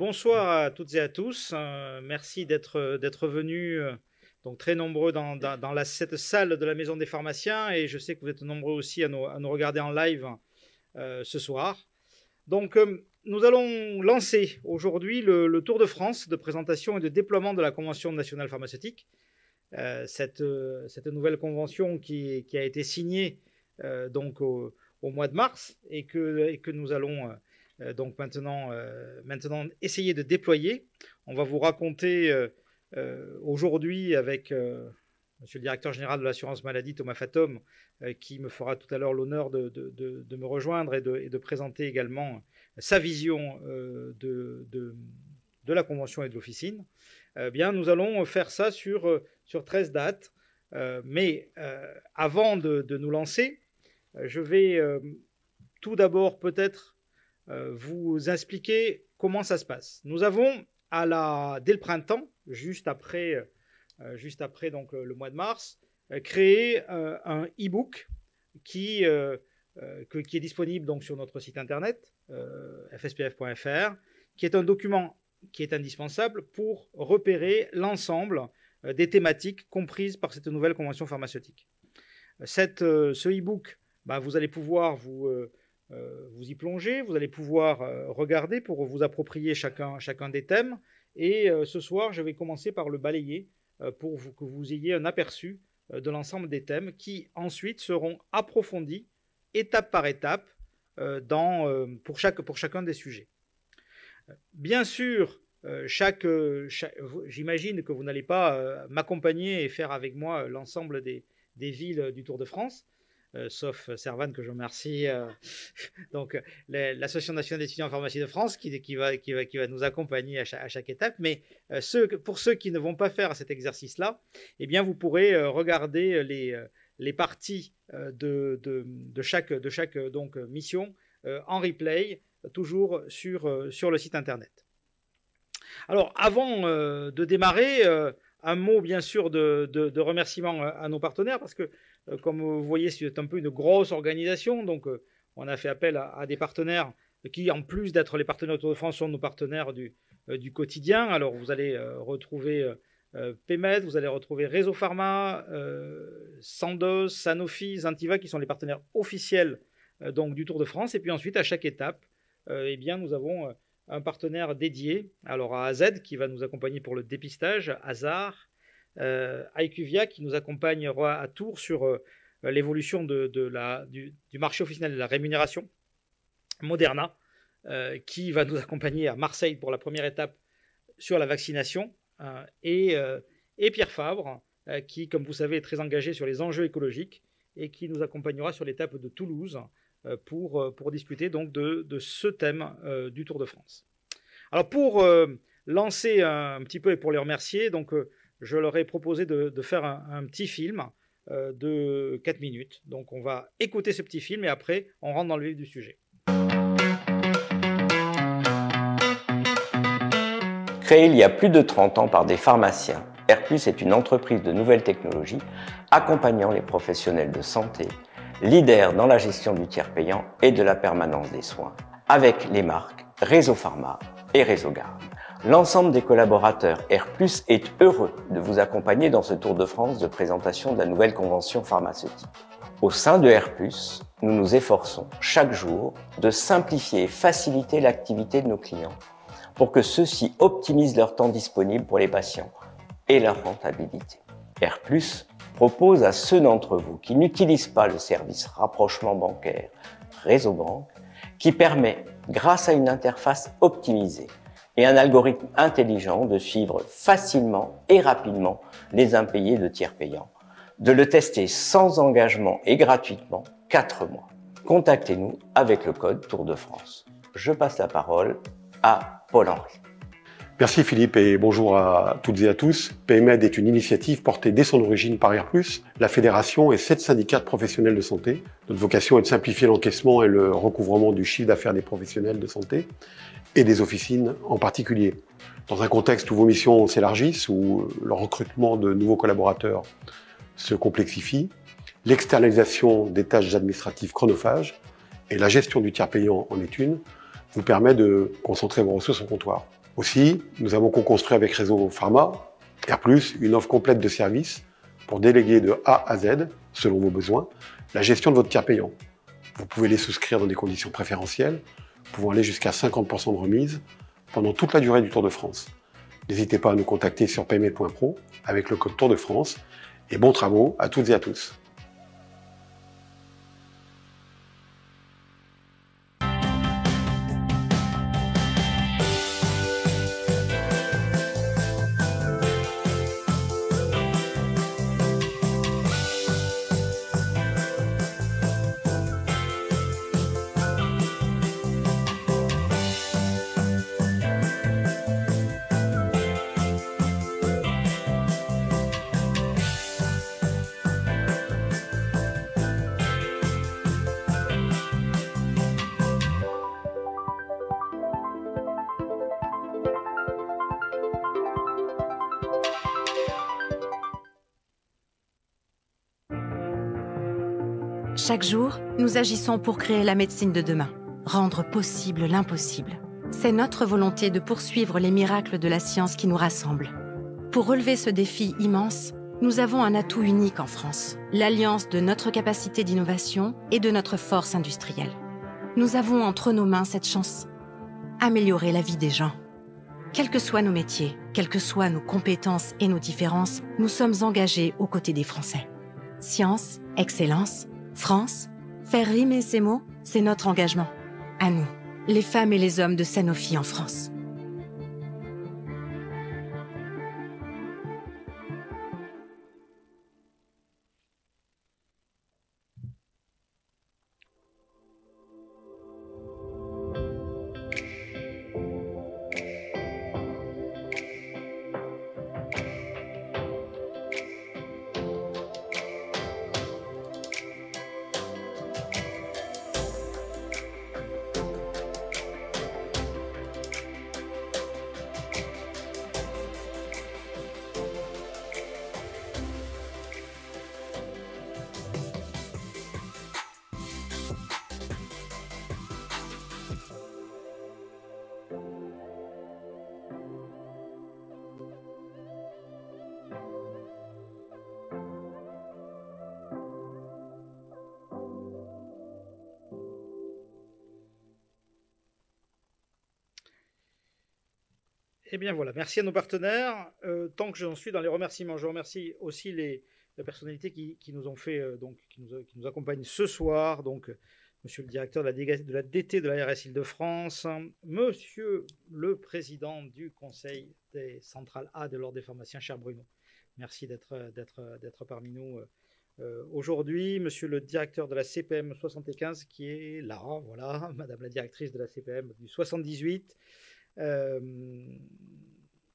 Bonsoir à toutes et à tous. Merci d'être venus donc très nombreux dans cette salle de la Maison des Pharmaciens, et je sais que vous êtes nombreux aussi à nous regarder en live ce soir. Donc nous allons lancer aujourd'hui le Tour de France de présentation et de déploiement de la Convention nationale pharmaceutique. Cette nouvelle convention qui a été signée donc au mois de mars et que nous allons donc maintenant essayer de déployer. On va vous raconter aujourd'hui avec monsieur le directeur général de l'assurance maladie, Thomas Fathomme, qui me fera tout à l'heure l'honneur de me rejoindre et de présenter également sa vision de la convention et de l'officine. Bien, nous allons faire ça sur 13 dates. Mais avant de nous lancer, je vais tout d'abord peut-être vous expliquer comment ça se passe. Nous avons dès le printemps, juste après donc, le mois de mars, créé un e-book qui est disponible donc, sur notre site internet, fspf.fr, qui est un document qui est indispensable pour repérer l'ensemble des thématiques comprises par cette nouvelle convention pharmaceutique. Ce e-book, vous allez pouvoir vous y plonger, vous allez pouvoir regarder pour vous approprier chacun des thèmes. Et ce soir, je vais commencer par le balayer pour que vous ayez un aperçu de l'ensemble des thèmes qui ensuite seront approfondis étape par étape pour chacun des sujets. Bien sûr, j'imagine que vous n'allez pas m'accompagner et faire avec moi l'ensemble des villes du Tour de France, sauf Servan, que je remercie, donc l'Association nationale d'étudiants en pharmacie de France qui va nous accompagner à chaque étape. Mais pour ceux qui ne vont pas faire cet exercice-là, eh bien vous pourrez regarder les parties de chaque donc, mission en replay, toujours sur le site internet. Alors, avant de démarrer, un mot bien sûr de remerciement à nos partenaires, parce que comme vous voyez, c'est un peu une grosse organisation, donc on a fait appel à des partenaires qui, en plus d'être les partenaires du Tour de France, sont nos partenaires du quotidien. Alors, vous allez retrouver PMED, vous allez retrouver Réseau Pharma, Sandoz, Sanofi, Zentiva, qui sont les partenaires officiels donc, du Tour de France. Et puis ensuite, à chaque étape, eh bien, nous avons un partenaire dédié, alors à AZ qui va nous accompagner pour le dépistage, Hazard, IQVIA qui nous accompagnera à Tours sur l'évolution du marché officinal de la rémunération, Moderna qui va nous accompagner à Marseille pour la première étape sur la vaccination, et Pierre Fabre qui, comme vous savez, est très engagé sur les enjeux écologiques et qui nous accompagnera sur l'étape de Toulouse pour discuter donc de ce thème du Tour de France. Alors pour lancer un petit peu et pour les remercier, donc je leur ai proposé de faire un petit film de 4 minutes. Donc on va écouter ce petit film et après on rentre dans le vif du sujet. Créé il y a plus de 30 ans par des pharmaciens, Airplus est une entreprise de nouvelles technologies accompagnant les professionnels de santé, leader dans la gestion du tiers payant et de la permanence des soins, avec les marques Réseau Pharma et Réseau Garde. L'ensemble des collaborateurs Airplus est heureux de vous accompagner dans ce Tour de France de présentation de la nouvelle convention pharmaceutique. Au sein de Airplus, nous nous efforçons chaque jour de simplifier et faciliter l'activité de nos clients pour que ceux-ci optimisent leur temps disponible pour les patients et leur rentabilité. Airplus propose à ceux d'entre vous qui n'utilisent pas le service rapprochement bancaire Réseau Banque, qui permet, grâce à une interface optimisée et un algorithme intelligent, de suivre facilement et rapidement les impayés de tiers payants, de le tester sans engagement et gratuitement 4 mois. Contactez-nous avec le code Tour de France. Je passe la parole à Paul-Henri. Merci Philippe et bonjour à toutes et à tous. PMED est une initiative portée dès son origine par Airplus, la fédération et 7 syndicats de professionnels de santé. Notre vocation est de simplifier l'encaissement et le recouvrement du chiffre d'affaires des professionnels de santé et des officines en particulier. Dans un contexte où vos missions s'élargissent, où le recrutement de nouveaux collaborateurs se complexifie, l'externalisation des tâches administratives chronophages et la gestion du tiers payant en est une, vous permet de concentrer vos ressources au comptoir. Aussi, nous avons co-construit avec Réseau Pharma, R+, une offre complète de services pour déléguer de A à Z, selon vos besoins, la gestion de votre tiers payant. Vous pouvez les souscrire dans des conditions préférentielles, pouvant aller jusqu'à 50% de remise pendant toute la durée du Tour de France. N'hésitez pas à nous contacter sur paymed.pro avec le code Tour de France et bons travaux à toutes et à tous. Chaque jour, nous agissons pour créer la médecine de demain, rendre possible l'impossible. C'est notre volonté de poursuivre les miracles de la science qui nous rassemblent. Pour relever ce défi immense, nous avons un atout unique en France, l'alliance de notre capacité d'innovation et de notre force industrielle. Nous avons entre nos mains cette chance, améliorer la vie des gens. Quels que soient nos métiers, quelles que soient nos compétences et nos différences, nous sommes engagés aux côtés des Français. Science, excellence, France, faire rimer ces mots, c'est notre engagement. À nous, les femmes et les hommes de Sanofi en France. Eh bien voilà, merci à nos partenaires. Tant que j'en suis dans les remerciements, je remercie aussi les personnalités qui nous ont fait, qui nous accompagnent ce soir. Donc, monsieur le directeur de la DT de la RS Île-de-France, monsieur le président du conseil des centrales A de l'Ordre des pharmaciens, cher Bruno. Merci d'être parmi nous aujourd'hui. Monsieur le directeur de la CPM 75 qui est là, voilà, madame la directrice de la CPM du 78.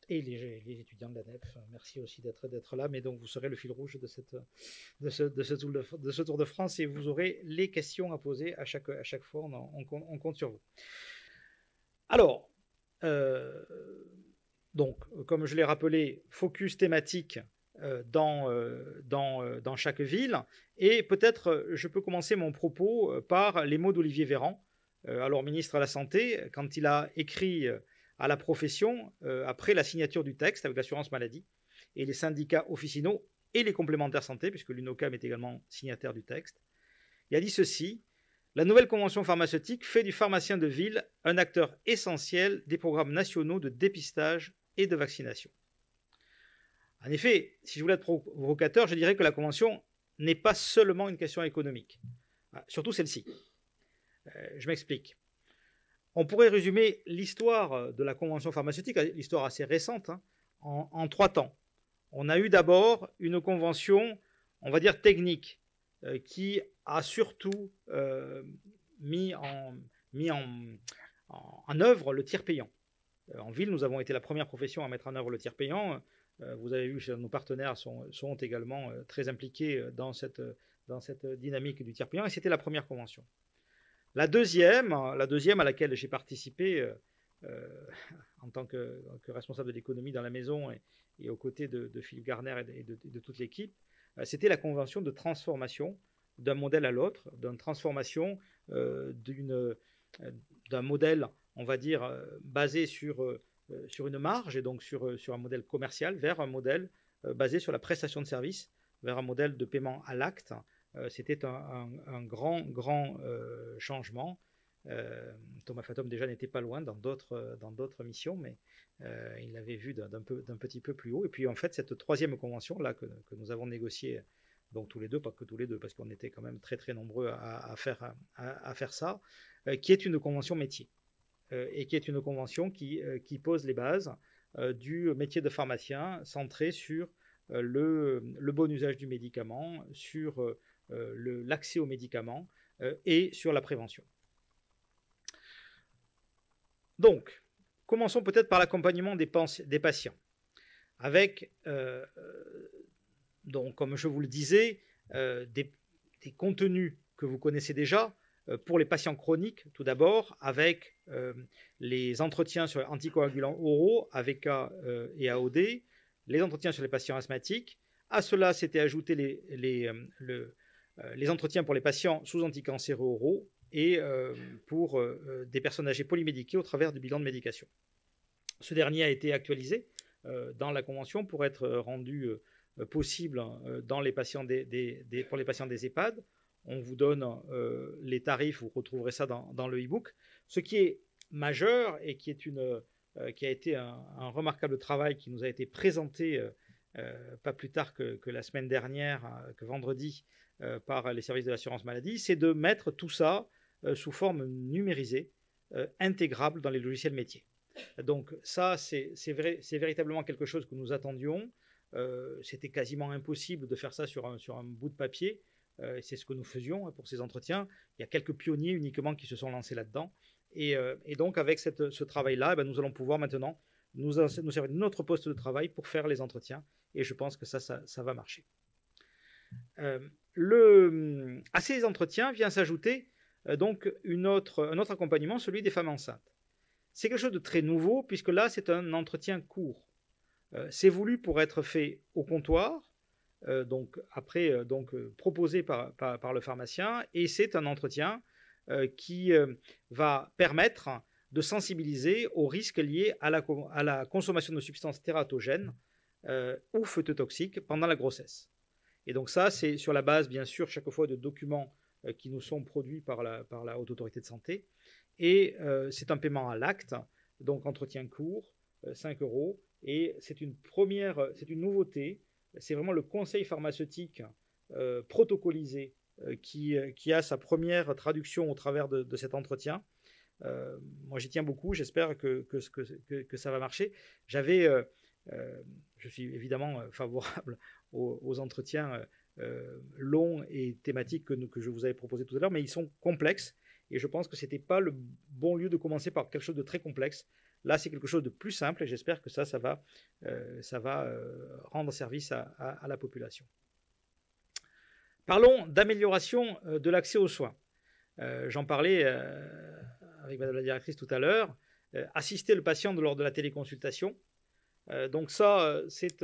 Et les étudiants de la NEF, merci aussi d'être là, mais donc vous serez le fil rouge de ce Tour de France et vous aurez les questions à poser à chaque fois, on compte sur vous. Alors, donc, comme je l'ai rappelé, focus thématique dans chaque ville, et peut-être je peux commencer mon propos par les mots d'Olivier Véran, alors ministre de la Santé, quand il a écrit à la profession après la signature du texte avec l'assurance maladie et les syndicats officinaux et les complémentaires santé, puisque l'UNOCAM est également signataire du texte. Il a dit ceci: la nouvelle convention pharmaceutique fait du pharmacien de ville un acteur essentiel des programmes nationaux de dépistage et de vaccination. En effet, si je voulais être provocateur, je dirais que la convention n'est pas seulement une question économique, surtout celle-ci. Je m'explique. On pourrait résumer l'histoire de la convention pharmaceutique, l'histoire assez récente, en 3 temps. On a eu d'abord une convention, on va dire technique, qui a surtout mis en œuvre le tiers payant. En ville, nous avons été la première profession à mettre en œuvre le tiers payant. Vous avez vu que nos partenaires sont également très impliqués dans cette dynamique du tiers payant, et c'était la première convention. La deuxième à laquelle j'ai participé en tant que responsable de l'économie dans la maison et aux côtés de Philippe Garner et de toute l'équipe, c'était la convention de transformation d'un modèle à l'autre, d'une transformation d'un modèle, on va dire, basé sur une marge et donc sur un modèle commercial vers un modèle basé sur la prestation de service, vers un modèle de paiement à l'acte. C'était un grand changement. Thomas Fathomme déjà n'était pas loin dans d'autres missions, mais il l'avait vu d'un petit peu plus haut. Et puis en fait, cette troisième convention là que nous avons négociée, donc tous les deux, pas que tous les deux, parce qu'on était quand même très nombreux à faire ça, qui est une convention métier et qui est une convention qui pose les bases du métier de pharmacien centré sur le bon usage du médicament, sur l'accès aux médicaments et sur la prévention. Donc, commençons peut-être par l'accompagnement des patients, avec, donc, comme je vous le disais, des contenus que vous connaissez déjà pour les patients chroniques, tout d'abord, avec les entretiens sur anticoagulants oraux, AVK et AOD, les entretiens sur les patients asthmatiques. À cela, s'étaient ajoutés les entretiens pour les patients sous anticancéreux oraux et pour des personnes âgées polymédiquées au travers du bilan de médication. Ce dernier a été actualisé dans la Convention pour être rendu possible dans les patients pour les patients des EHPAD. On vous donne les tarifs, vous retrouverez ça dans le e-book. Ce qui est majeur et qui a été un remarquable travail qui nous a été présenté pas plus tard que la semaine dernière, que vendredi, par les services de l'assurance maladie, c'est de mettre tout ça sous forme numérisée, intégrable dans les logiciels métiers. Donc ça, c'est véritablement quelque chose que nous attendions. C'était quasiment impossible de faire ça sur un bout de papier. C'est ce que nous faisions pour ces entretiens. Il y a quelques pionniers uniquement qui se sont lancés là-dedans. Et donc avec ce travail-là, nous allons pouvoir maintenant nous servir de notre poste de travail pour faire les entretiens. Et je pense que ça va marcher. À ces entretiens vient s'ajouter donc un autre accompagnement, celui des femmes enceintes. C'est quelque chose de très nouveau, puisque là, c'est un entretien court. C'est voulu pour être fait au comptoir, proposé par le pharmacien, et c'est un entretien qui va permettre de sensibiliser aux risques liés à la consommation de substances tératogènes ou phytotoxiques pendant la grossesse. Et donc ça, c'est sur la base, bien sûr, chaque fois de documents qui nous sont produits par la Haute Autorité de Santé. Et c'est un paiement à l'acte, donc entretien court, 5 €. Et c'est une nouveauté. C'est vraiment le conseil pharmaceutique protocolisé qui a sa première traduction au travers de cet entretien. Moi, j'y tiens beaucoup. J'espère que ça va marcher. Je suis évidemment favorable aux entretiens longs et thématiques que je vous avais proposés tout à l'heure, mais ils sont complexes et je pense que ce n'était pas le bon lieu de commencer par quelque chose de très complexe. Là, c'est quelque chose de plus simple et j'espère que ça va rendre service à la population. Parlons d'amélioration de l'accès aux soins. J'en parlais avec Madame la directrice tout à l'heure. Assister le patient lors de la téléconsultation. Donc ça, c'est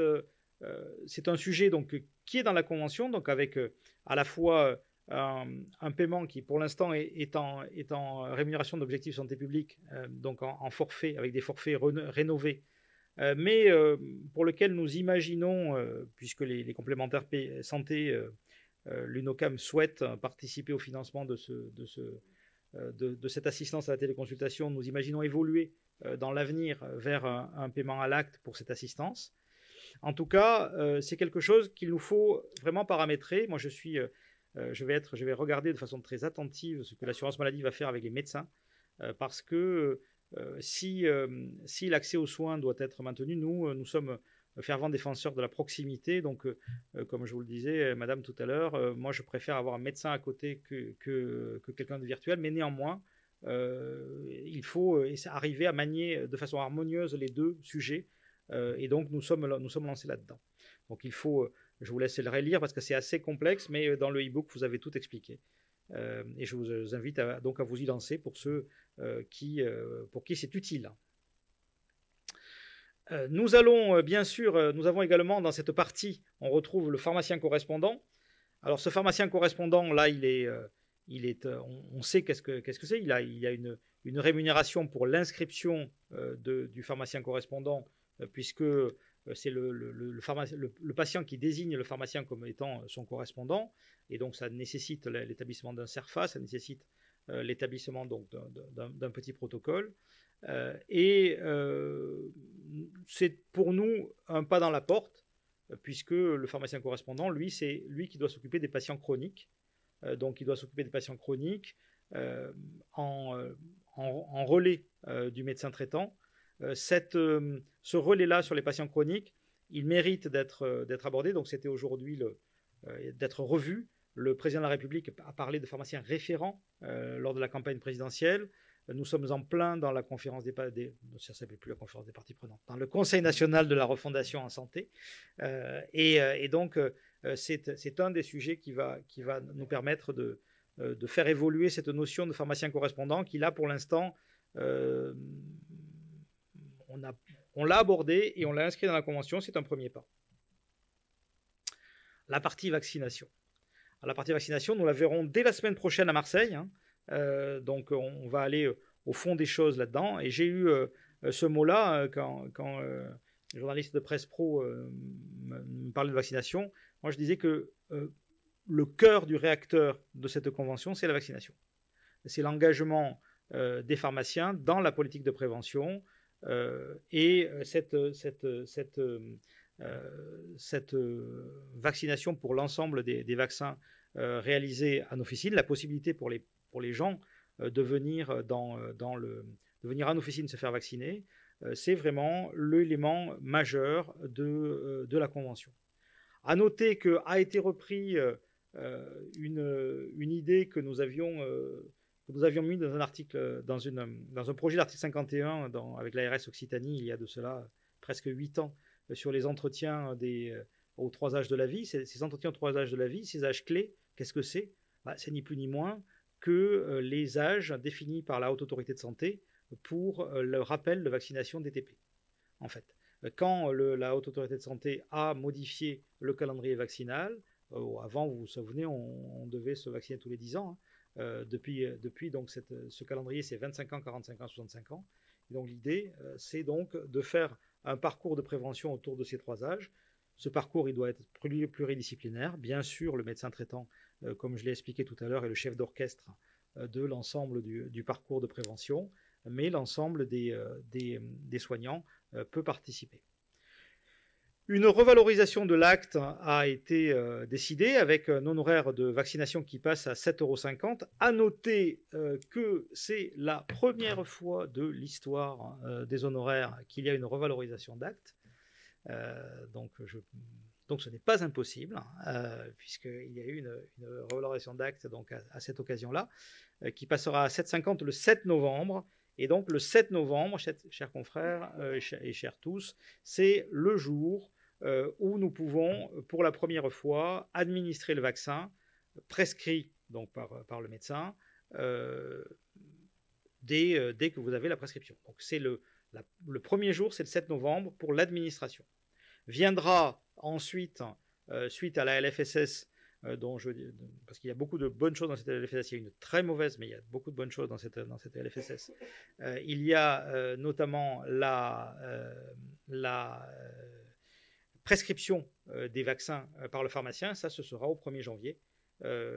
un sujet donc, qui est dans la Convention, donc avec à la fois un paiement qui, pour l'instant, est en rémunération d'objectifs santé publique, donc en forfait, avec des forfaits rénovés, mais pour lequel nous imaginons, puisque les complémentaires santé, l'UNOCAM souhaite participer au financement de cette assistance à la téléconsultation, nous imaginons évoluer dans l'avenir vers un paiement à l'acte pour cette assistance. En tout cas, c'est quelque chose qu'il nous faut vraiment paramétrer. Moi, je vais regarder de façon très attentive ce que l'assurance maladie va faire avec les médecins, parce que si l'accès aux soins doit être maintenu, nous sommes fervents défenseurs de la proximité. Donc, comme je vous le disais, madame, tout à l'heure, moi, je préfère avoir un médecin à côté que quelqu'un de virtuel, mais néanmoins, il faut arriver à manier de façon harmonieuse les deux sujets, et donc nous sommes lancés là-dedans. Donc il faut, je vous laisserai lire parce que c'est assez complexe, mais dans le e-book vous avez tout expliqué, et je vous invite donc à vous y lancer pour ceux pour qui c'est utile. Nous avons également dans cette partie, on retrouve le pharmacien correspondant. Alors ce pharmacien correspondant là, il on sait qu'est-ce que c'est. Il y a une rémunération pour l'inscription du pharmacien correspondant, puisque c'est le patient qui désigne le pharmacien comme étant son correspondant, et donc ça nécessite l'établissement d'un CERFA, ça nécessite l'établissement d'un petit protocole, c'est pour nous un pas dans la porte, puisque le pharmacien correspondant, lui, c'est lui qui doit s'occuper des patients chroniques, donc il doit s'occuper des patients chroniques en relais du médecin traitant. Ce relais-là sur les patients chroniques, il mérite d'être abordé. Donc c'était aujourd'hui d'être revu. Le président de la République a parlé de pharmaciens référents lors de la campagne présidentielle. Nous sommes en plein dans la conférence ça ne s'appelle plus la conférence des parties prenantes, dans le Conseil national de la refondation en santé. Donc c'est un des sujets qui va nous permettre de faire évoluer cette notion de pharmacien correspondant qui, là, pour l'instant, on l'a abordé et on l'a inscrit dans la convention. C'est un premier pas. La partie vaccination. Alors, la partie vaccination, nous la verrons dès la semaine prochaine à Marseille. Donc, on va aller au fond des choses là-dedans. Et j'ai eu ce mot-là quand les journalistes de Presse Pro me parlaient de vaccination. Moi, je disais que le cœur du réacteur de cette convention, c'est la vaccination. C'est l'engagement des pharmaciens dans la politique de prévention cette vaccination pour l'ensemble des vaccins réalisés en officine, la possibilité pour les gens de venir de venir en officine se faire vacciner, c'est vraiment l'élément majeur de la convention. À noter qu'a été repris une idée que nous avions mis dans un article, dans un projet d'article 51 avec l'ARS Occitanie il y a de cela presque 8 ans, sur les entretiens aux 3 âges de la vie. Ces entretiens aux 3 âges de la vie, ces âges clés, qu'est-ce que c'est? C'est ni plus ni moins que les âges définis par la Haute Autorité de Santé pour le rappel de vaccination DTP. En fait, quand la Haute Autorité de Santé a modifié le calendrier vaccinal, avant, vous vous souvenez, on devait se vacciner tous les 10 ans. Depuis donc ce calendrier, c'est 25 ans, 45 ans, 65 ans. Et donc l'idée, c'est donc de faire un parcours de prévention autour de ces 3 âges. Ce parcours, il doit être pluridisciplinaire. Bien sûr, le médecin traitant, comme je l'ai expliqué tout à l'heure, est le chef d'orchestre de l'ensemble du parcours de prévention, mais l'ensemble des soignants peut participer. Une revalorisation de l'acte a été décidée avec un honoraire de vaccination qui passe à 7,50 €. À noter que c'est la première fois de l'histoire des honoraires qu'il y a une revalorisation d'acte. Donc ce n'est pas impossible, puisqu'il y a eu une revalorisation d'acte à cette occasion-là, qui passera à 7,50 € le 7 novembre. Et donc le 7 novembre, chers confrères et chers tous, c'est le jour où nous pouvons, pour la première fois, administrer le vaccin prescrit donc par le médecin dès que vous avez la prescription. Donc c'est le premier jour, c'est le 7 novembre pour l'administration. Viendra ensuite, suite à la LFSS, parce qu'il y a beaucoup de bonnes choses dans cette LFSS, il y a une très mauvaise, mais il y a beaucoup de bonnes choses dans cette LFSS. Il y a notamment la prescription des vaccins par le pharmacien. Ça, ce sera au 1er janvier.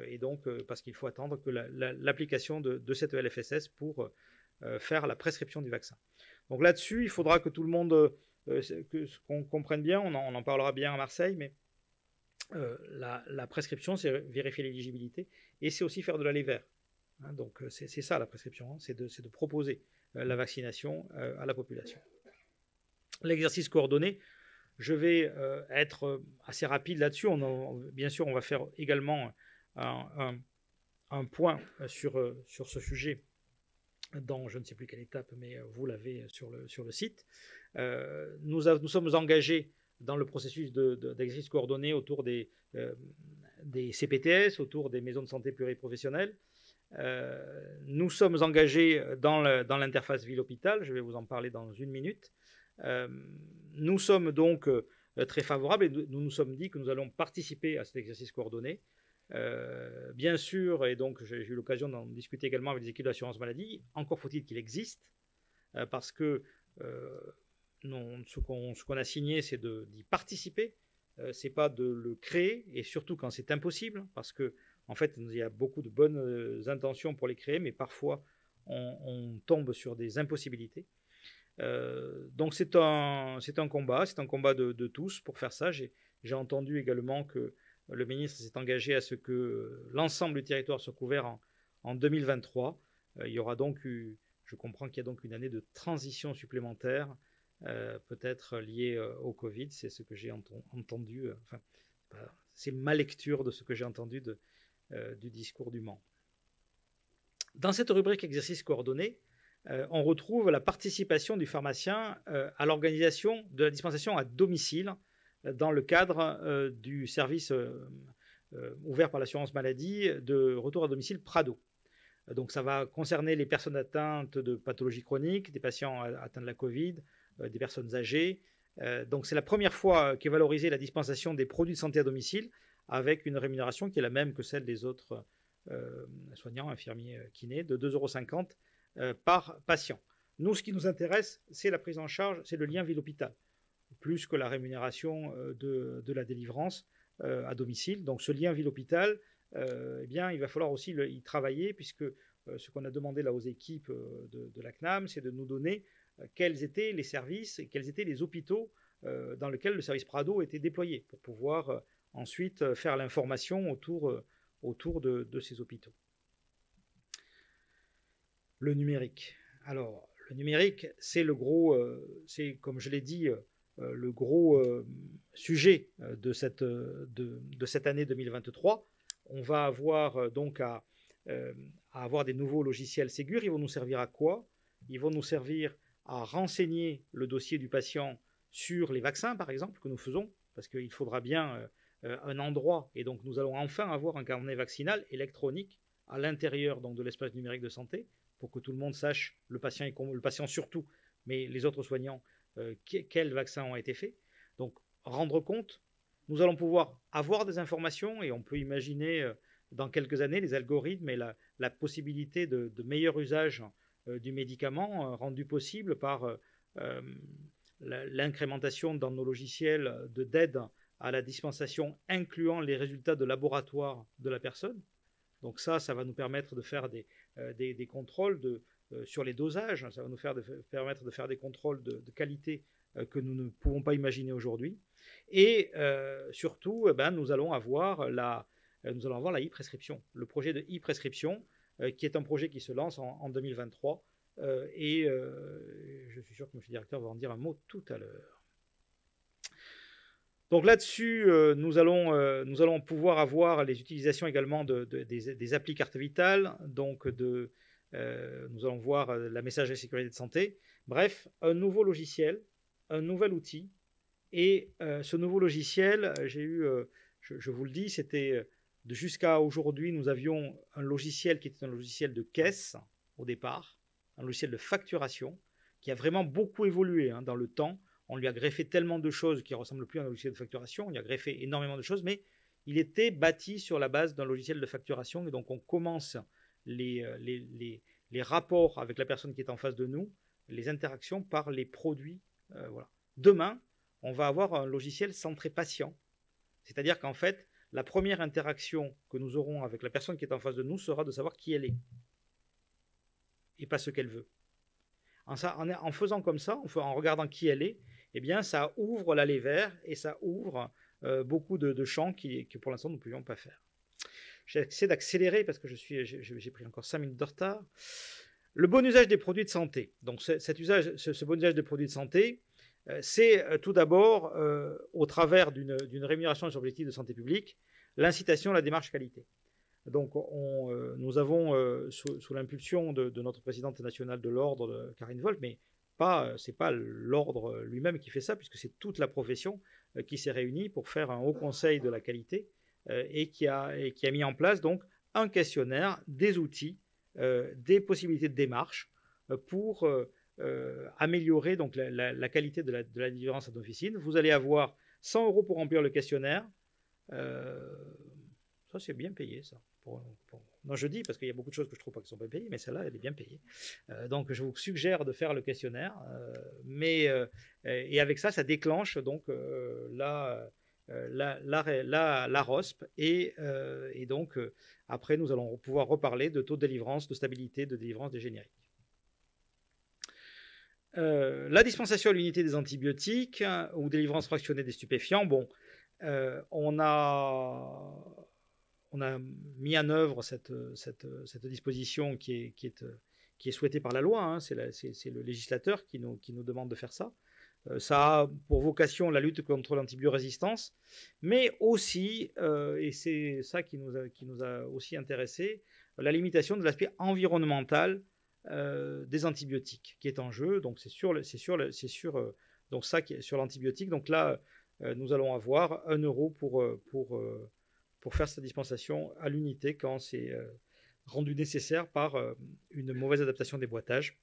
Et donc, parce qu'il faut attendre que l'application de cette LFSS pour faire la prescription du vaccin. Donc là-dessus, il faudra que tout le monde, qu'on comprenne bien, on en parlera bien à Marseille, mais la prescription, c'est vérifier l'éligibilité et c'est aussi faire de l'aller vers. Donc c'est ça la prescription, c'est de proposer la vaccination à la population. L'exercice coordonné, je vais être assez rapide là-dessus. Bien sûr, on va faire également un point sur ce sujet dans je ne sais plus quelle étape, mais vous l'avez sur le site. Nous sommes engagés dans le processus d'exercice coordonné autour des CPTS, autour des maisons de santé pluriprofessionnelles. Nous sommes engagés dans l'interface ville-hôpital, je vais vous en parler dans 1 minute. Nous sommes donc très favorables et nous nous sommes dit que nous allons participer à cet exercice coordonné Bien sûr, et donc j'ai eu l'occasion d'en discuter également avec les équipes de l'assurance maladie, encore faut-il qu'il existe, parce que ce qu'on a signé, c'est d'y participer, c'est pas de le créer, et surtout quand c'est impossible, parce que en fait, il y a beaucoup de bonnes intentions pour les créer, mais parfois on tombe sur des impossibilités. Donc c'est un combat de tous pour faire ça. J'ai entendu également que le ministre s'est engagé à ce que l'ensemble du territoire soit couvert en 2023. Il y aura donc je comprends qu'il y a donc une année de transition supplémentaire, peut-être liée au Covid. C'est ce que j'ai entendu. Enfin, c'est ma lecture de ce que j'ai entendu du discours du Mans. Dans cette rubrique exercice coordonné, on retrouve la participation du pharmacien à l'organisation de la dispensation à domicile dans le cadre du service ouvert par l'assurance maladie de retour à domicile Prado. Donc ça va concerner les personnes atteintes de pathologies chroniques, des patients atteints de la Covid, des personnes âgées. Donc c'est la première fois qu'est valorisée la dispensation des produits de santé à domicile avec une rémunération qui est la même que celle des autres soignants, infirmiers, kinés, de 2,50 € par patient. Nous, ce qui nous intéresse, c'est la prise en charge, c'est le lien ville-hôpital, plus que la rémunération de la délivrance à domicile. Donc ce lien ville-hôpital, eh bien, il va falloir aussi y travailler, puisque ce qu'on a demandé là aux équipes de la CNAM, c'est de nous donner quels étaient les services et quels étaient les hôpitaux dans lesquels le service Prado était déployé, pour pouvoir ensuite faire l'information autour de ces hôpitaux. Le numérique. Alors, le numérique, c'est le gros, c'est comme je l'ai dit, le gros sujet de cette année 2023. On va avoir donc à avoir des nouveaux logiciels Ségur. Ils vont nous servir à quoi? Ils vont nous servir à renseigner le dossier du patient sur les vaccins, par exemple, que nous faisons, parce qu'il faudra bien un endroit, et donc nous allons enfin avoir un carnet vaccinal électronique à l'intérieur donc de l'espace numérique de santé, pour que tout le monde sache, le patient surtout, mais les autres soignants, quels vaccins ont été faits. Donc, rendre compte, nous allons pouvoir avoir des informations, et on peut imaginer dans quelques années les algorithmes et la possibilité de meilleur usage du médicament rendu possible par l'incrémentation dans nos logiciels d'aide à la dispensation, incluant les résultats de laboratoire de la personne. Donc ça va nous permettre de faire des contrôles sur les dosages, ça va nous permettre de faire des contrôles de qualité que nous ne pouvons pas imaginer aujourd'hui. Et surtout, nous allons avoir la e-prescription, le projet de e-prescription, qui est un projet qui se lance en 2023. Et je suis sûr que M. le directeur va en dire un mot tout à l'heure. Donc là-dessus, nous allons pouvoir avoir les utilisations également des applis carte vitale, donc nous allons voir la messagerie sécurité de santé. Bref, un nouveau logiciel, un nouvel outil. Et ce nouveau logiciel, je vous le dis, c'était jusqu'à aujourd'hui, nous avions un logiciel qui était un logiciel de caisse au départ, un logiciel de facturation, qui a vraiment beaucoup évolué dans le temps. On lui a greffé tellement de choses qui ne ressemblent plus à un logiciel de facturation. On lui a greffé énormément de choses, mais il était bâti sur la base d'un logiciel de facturation. Et donc, on commence les rapports avec la personne qui est en face de nous, les interactions par les produits. Voilà. Demain, on va avoir un logiciel centré patient. C'est-à-dire qu'en fait, la première interaction que nous aurons avec la personne qui est en face de nous sera de savoir qui elle est et pas ce qu'elle veut. En faisant comme ça, en regardant qui elle est, eh bien, ça ouvre l'allée vers et ça ouvre beaucoup de champs que pour l'instant nous ne pouvions pas faire. J'essaie d'accélérer parce que j'ai pris encore 5 minutes de retard. Le bon usage des produits de santé. Donc ce bon usage des produits de santé, c'est tout d'abord, au travers d'une rémunération sur objectif de santé publique, l'incitation à la démarche qualité. Donc, nous avons, sous l'impulsion de notre présidente nationale de l'ordre, Karine Wolf, mais ce n'est pas l'ordre lui-même qui fait ça, puisque c'est toute la profession qui s'est réunie pour faire un haut conseil de la qualité et qui a mis en place donc un questionnaire, des outils, des possibilités de démarche pour améliorer donc la qualité de la délivrance à domicile. Vous allez avoir 100 € pour remplir le questionnaire. Ça, c'est bien payé, ça. Non, je dis, parce qu'il y a beaucoup de choses que je trouve pas qui sont pas payées, mais celle-là, elle est bien payée. Donc, je vous suggère de faire le questionnaire. Et avec ça, ça déclenche donc la ROSP. Et donc, après, nous allons pouvoir reparler de taux de délivrance, de stabilité, de délivrance des génériques. La dispensation à l'unité des antibiotiques ou délivrance fractionnée des stupéfiants, bon, on a mis en œuvre cette disposition qui est souhaitée par la loi, hein. C'est le législateur qui nous demande de faire ça. Ça a pour vocation la lutte contre l'antibiorésistance, mais aussi, et c'est ça qui nous a aussi intéressé, la limitation de l'aspect environnemental des antibiotiques qui est en jeu. Donc donc ça qui est sur l'antibiotique. Donc là, nous allons avoir 1 euro pour faire cette dispensation à l'unité quand c'est rendu nécessaire par une mauvaise adaptation des boîtages.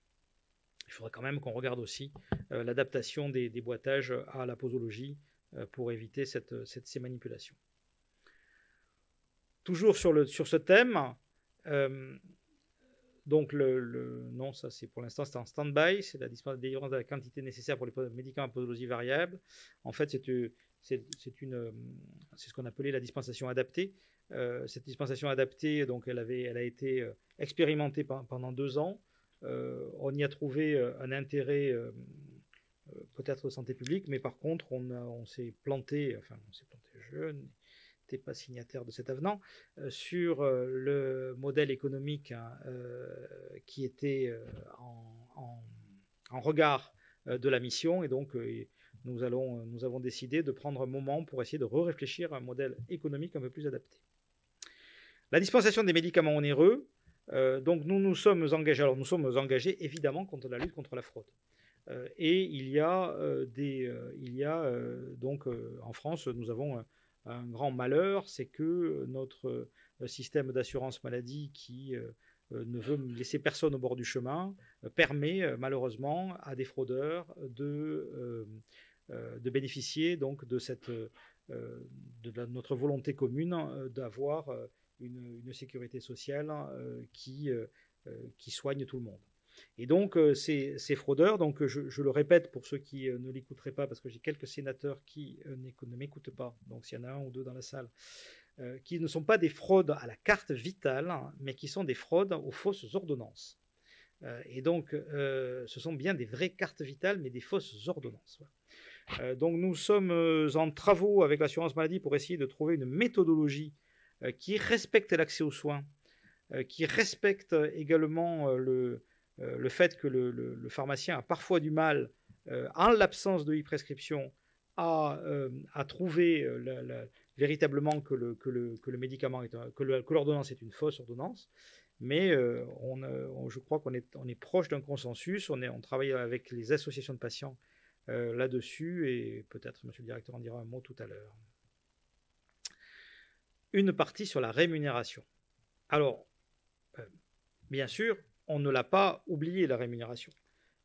Il faudra quand même qu'on regarde aussi l'adaptation des boîtages à la posologie pour éviter ces manipulations. Toujours sur ce thème, donc non, ça c'est pour l'instant c'est en stand-by, c'est la délivrance de la quantité nécessaire pour les médicaments à posologie variable. En fait, c'est ce qu'on appelait la dispensation adaptée. Cette dispensation adaptée, donc elle a été expérimentée pendant 2 ans. On y a trouvé un intérêt peut-être de santé publique, mais par contre on s'est planté, je n'étais pas signataire de cet avenant, sur le modèle économique qui était en regard de la mission, et donc nous avons décidé de prendre un moment pour essayer de réfléchir à un modèle économique un peu plus adapté. La dispensation des médicaments onéreux, donc nous sommes engagés. Alors nous sommes engagés évidemment contre la lutte contre la fraude. Et il y a donc en France, nous avons un grand malheur, c'est que notre système d'assurance maladie qui ne veut laisser personne au bord du chemin permet malheureusement à des fraudeurs de bénéficier donc de notre volonté commune d'avoir une sécurité sociale qui soigne tout le monde. Et donc, ces fraudeurs, donc je le répète pour ceux qui ne l'écouteraient pas, parce que j'ai quelques sénateurs qui ne m'écoutent pas, donc s'il y en a 1 ou 2 dans la salle, qui ne sont pas des fraudes à la carte vitale, mais qui sont des fraudes aux fausses ordonnances. Et donc, ce sont bien des vraies cartes vitales, mais des fausses ordonnances. Donc, nous sommes en travaux avec l'assurance maladie pour essayer de trouver une méthodologie qui respecte l'accès aux soins, qui respecte également le fait que le pharmacien a parfois du mal, en l'absence de e-prescription, à trouver véritablement que le médicament que l'ordonnance est une fausse ordonnance. Mais je crois qu'on est proche d'un consensus. On travaille avec les associations de patients là-dessus, et peut-être Monsieur le directeur en dira un mot tout à l'heure. Une partie sur la rémunération. Alors, bien sûr, on ne l'a pas oublié, la rémunération.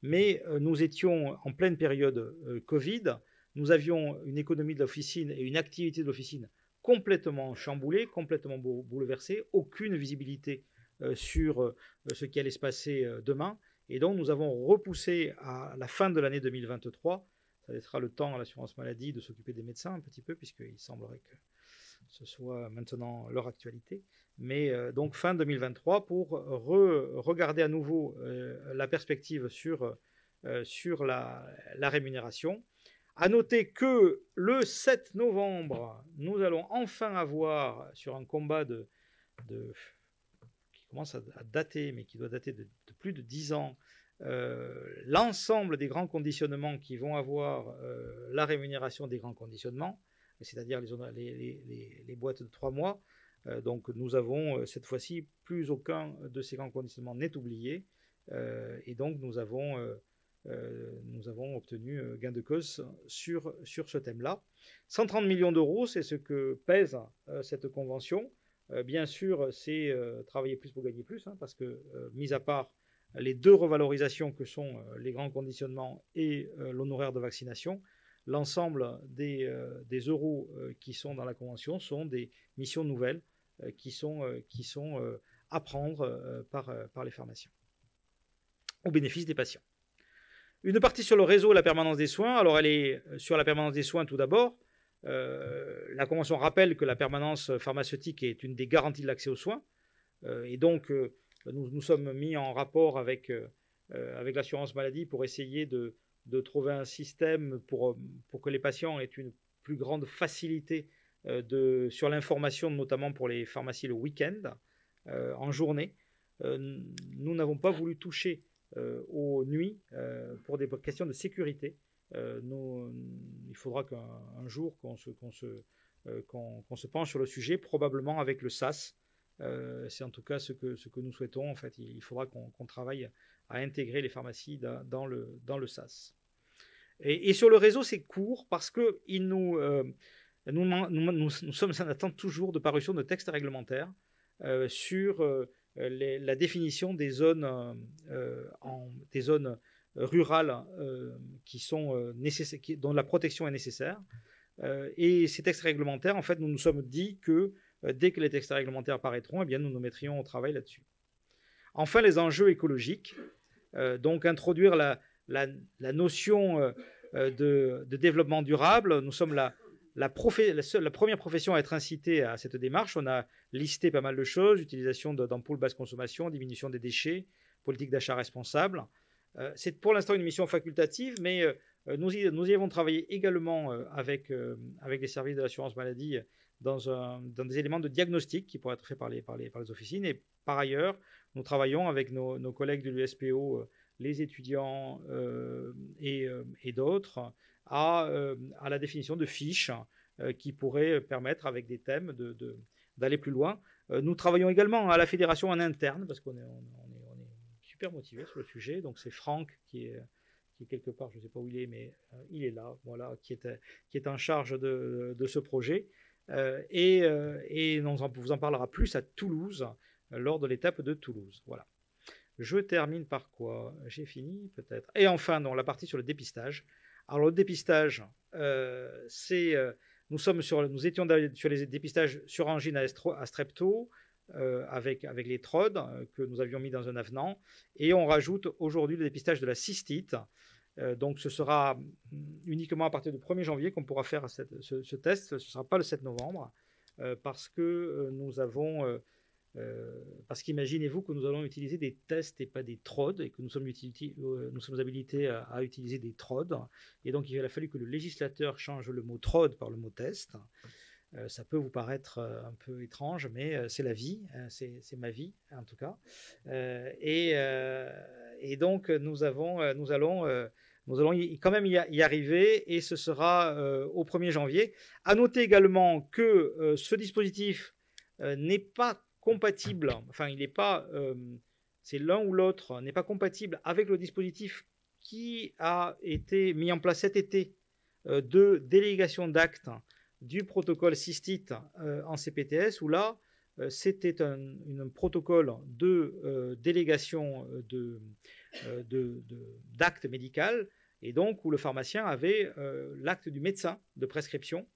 Mais nous étions en pleine période Covid, nous avions une économie de l'officine et une activité de l'officine complètement chamboulée, complètement bouleversée, aucune visibilité sur ce qui allait se passer demain. Et donc nous avons repoussé à la fin de l'année 2023, ça laissera le temps à l'assurance maladie de s'occuper des médecins un petit peu, puisqu'il semblerait que ce soit maintenant leur actualité, mais donc fin 2023 pour regarder à nouveau la perspective sur la rémunération. À noter que le 7 novembre, nous allons enfin avoir, sur un combat qui commence à dater, mais qui doit dater de plus de 10 ans, l'ensemble des grands conditionnements qui vont avoir la rémunération des grands conditionnements, c'est-à-dire les boîtes de 3 mois. Donc nous avons cette fois-ci, plus aucun de ces grands conditionnements n'est oublié, et donc nous avons obtenu gain de cause sur ce thème-là. 130 millions d'euros, c'est ce que pèse cette convention. Bien sûr, c'est travailler plus pour gagner plus, hein, parce que, mis à part les 2 revalorisations que sont les grands conditionnements et l'honoraire de vaccination, l'ensemble des euros qui sont dans la convention sont des missions nouvelles qui sont à prendre par les pharmaciens, au bénéfice des patients. Une partie sur le réseau et la permanence des soins. Alors, elle est sur la permanence des soins tout d'abord. La Convention rappelle que la permanence pharmaceutique est une des garanties de l'accès aux soins. Et donc, nous sommes mis en rapport avec l'assurance maladie pour essayer de trouver un système pour que les patients aient une plus grande facilité sur l'information, notamment pour les pharmacies le week-end, en journée. Nous n'avons pas voulu toucher aux nuits pour des questions de sécurité. Il faudra qu'un jour qu'on se penche sur le sujet, probablement avec le SAS. C'est en tout cas ce que nous souhaitons. En fait, il faudra qu'on travaille à intégrer les pharmacies dans le SAS. Et sur le réseau, c'est court parce que nous sommes en attente toujours de parution de textes réglementaires sur la définition des zones rurales dont la protection est nécessaire. Et ces textes réglementaires, en fait, nous nous sommes dit que dès que les textes réglementaires apparaîtront, eh bien, nous nous mettrions au travail là-dessus. Enfin, les enjeux écologiques. Donc, introduire la notion de développement durable. Nous sommes la première profession à être incitée à cette démarche. On a listé pas mal de choses, utilisation d'ampoules basse consommation, diminution des déchets, politique d'achat responsable. C'est pour l'instant une mission facultative, mais nous y avons travaillé également avec les services de l'assurance maladie dans des éléments de diagnostic qui pourraient être faits par les officines. Et par ailleurs, nous travaillons avec nos collègues de l'USPO, les étudiants et d'autres, à la définition de fiches qui pourraient permettre, avec des thèmes, d'aller plus loin. Nous travaillons également à la fédération en interne, parce qu'on est super motivé sur le sujet. Donc c'est Franck qui est quelque part, je ne sais pas où il est, mais il est là, voilà, qui est en charge de ce projet. Et on vous en parlera plus à Toulouse, lors de l'étape de Toulouse. Voilà. Je termine par quoi? J'ai fini peut-être. Et enfin, la partie sur le dépistage. Alors le dépistage, nous étions sur les dépistages sur angine à strepto, avec les TROD que nous avions mis dans un avenant, et on rajoute aujourd'hui le dépistage de la cystite. Donc ce sera uniquement à partir du 1er janvier qu'on pourra faire ce test. Ce ne sera pas le 7 novembre, parce que parce qu'imaginez-vous que nous allons utiliser des tests et pas des TROD, et que nous sommes habilités à utiliser des TROD. Et donc il a fallu que le législateur change le mot TROD par le mot test. Ça peut vous paraître un peu étrange, mais c'est la vie, c'est ma vie en tout cas. Et donc nous allons quand même y arriver, et ce sera au 1er janvier. À noter également que ce dispositif n'est pas compatible, enfin il n'est pas, c'est l'un ou l'autre, n'est pas compatible avec le dispositif qui a été mis en place cet été de délégation d'actes du protocole cystite en CPTS, où là, c'était un protocole de délégation d'actes médical, et donc où le pharmacien avait l'acte du médecin de prescription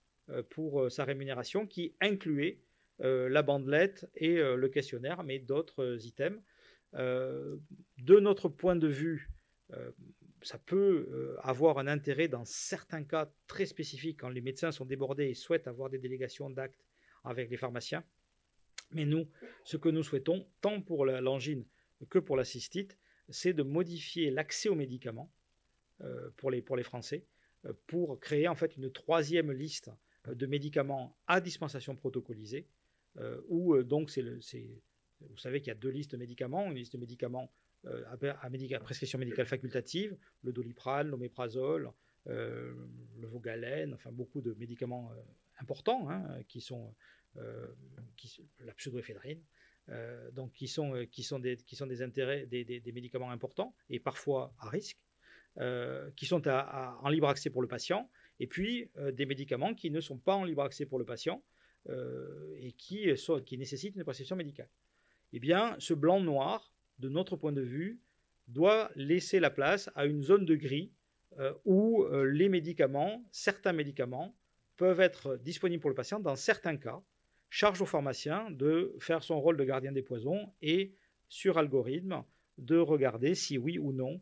pour sa rémunération, qui incluait la bandelette et le questionnaire, mais d'autres items. De notre point de vue, ça peut avoir un intérêt dans certains cas très spécifiques, quand les médecins sont débordés et souhaitent avoir des délégations d'actes avec les pharmaciens. Mais nous, ce que nous souhaitons, tant pour l'angine que pour la cystite, c'est de modifier l'accès aux médicaments pour les Français, pour créer en fait une troisième liste de médicaments à dispensation protocolisée, où donc vous savez qu'il y a deux listes de médicaments, une liste de médicaments à prescription médicale facultative, le Doliprane, l'oméprazole, le Vogalène, enfin beaucoup de médicaments importants, qui sont la pseudoéphédrine, donc qui sont des médicaments importants et parfois à risque, qui sont en libre accès pour le patient, et puis des médicaments qui ne sont pas en libre accès pour le patient et qui nécessitent une prescription médicale. Eh bien, ce blanc-noir, de notre point de vue, doit laisser la place à une zone de gris où certains médicaments peuvent être disponibles pour le patient dans certains cas, charge au pharmacien de faire son rôle de gardien des poisons et, sur algorithme, de regarder si oui ou non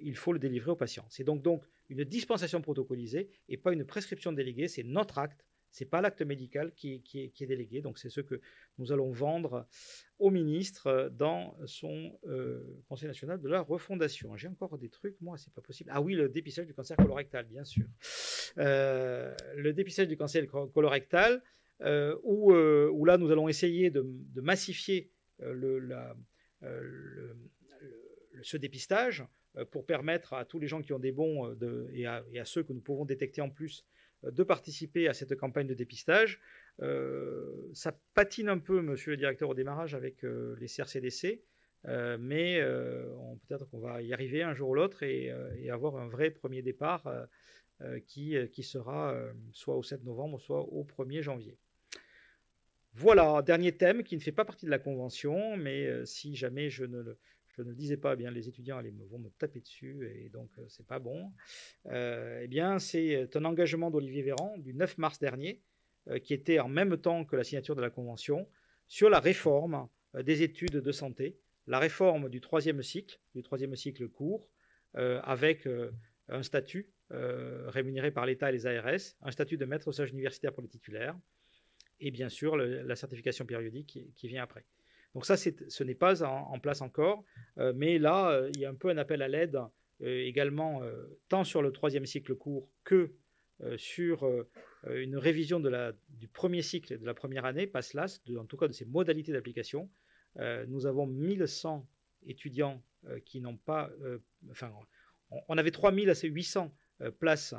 il faut le délivrer au patient. C'est donc une dispensation protocolisée et pas une prescription déléguée, c'est notre acte, ce n'est pas l'acte médical qui est délégué, donc c'est ce que nous allons vendre au ministre dans son Conseil national de la refondation. J'ai encore des trucs, moi, c'est pas possible. Ah oui, le dépistage du cancer colorectal, bien sûr. Le dépistage du cancer colorectal, où là, nous allons essayer de massifier ce dépistage pour permettre à tous les gens qui ont des bons et à ceux que nous pouvons détecter en plus de participer à cette campagne de dépistage. Ça patine un peu, monsieur le directeur, au démarrage avec les CRCDC, mais peut-être qu'on va y arriver un jour ou l'autre et avoir un vrai premier départ qui sera soit au 7 novembre, soit au 1er janvier. Voilà, dernier thème qui ne fait pas partie de la convention, mais si jamais je ne le disais pas, eh bien, les étudiants vont me taper dessus et donc c'est pas bon. Eh bien, c'est un engagement d'Olivier Véran du 9 mars dernier, qui était en même temps que la signature de la convention, sur la réforme des études de santé, la réforme du troisième cycle court, avec un statut rémunéré par l'État et les ARS, un statut de maître au stage universitaire pour les titulaires, et bien sûr la certification périodique qui vient après. Donc ça, ce n'est pas en place encore, mais là, il y a un peu un appel à l'aide également, tant sur le troisième cycle court que sur une révision du premier cycle de la première année, PASLAS, en tout cas de ses modalités d'application. Nous avons 1100 étudiants qui n'ont pas... on avait 3800 places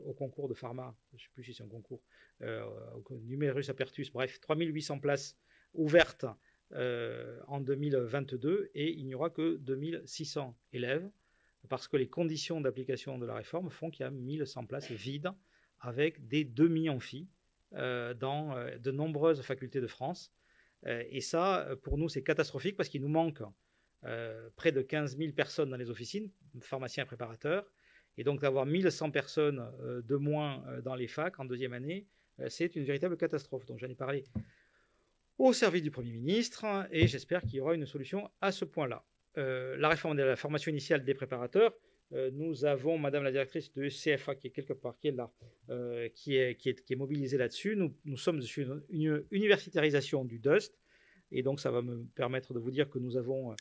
au concours de pharma, je ne sais plus si c'est un concours, au numerus apertus, bref, 3800 places ouvertes en 2022 et il n'y aura que 2600 élèves parce que les conditions d'application de la réforme font qu'il y a 1100 places vides avec des demi-amphis dans de nombreuses facultés de France. Et ça, pour nous, c'est catastrophique parce qu'il nous manque près de 15 000 personnes dans les officines, pharmaciens et préparateurs. Et donc d'avoir 1100 personnes de moins dans les facs en deuxième année, c'est une véritable catastrophe. Donc j'en ai parlé au service du Premier ministre et j'espère qu'il y aura une solution à ce point-là. La réforme de la formation initiale des préparateurs, nous avons Madame la directrice de CFA qui est quelque part, qui est là, qui est mobilisée là-dessus. Nous sommes sur une universitarisation du DUST et donc ça va me permettre de vous dire que nous avons,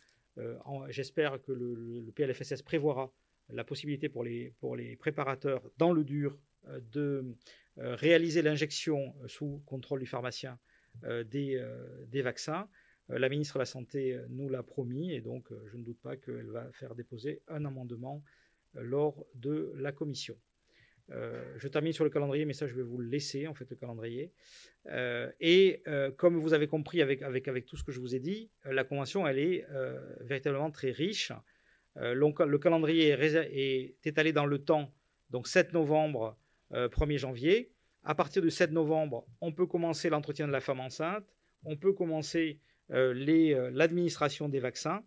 j'espère que le PLFSS prévoira la possibilité pour les préparateurs dans le dur de réaliser l'injection sous contrôle du pharmacien des vaccins. La ministre de la Santé nous l'a promis et donc je ne doute pas qu'elle va faire déposer un amendement lors de la commission. Je termine sur le calendrier, mais ça je vais vous le laisser en fait, le calendrier. Comme vous avez compris avec tout ce que je vous ai dit, la convention elle est véritablement très riche. Le calendrier est étalé dans le temps, donc 7 novembre, 1er janvier. À partir du 7 novembre, on peut commencer l'entretien de la femme enceinte, on peut commencer l'administration des vaccins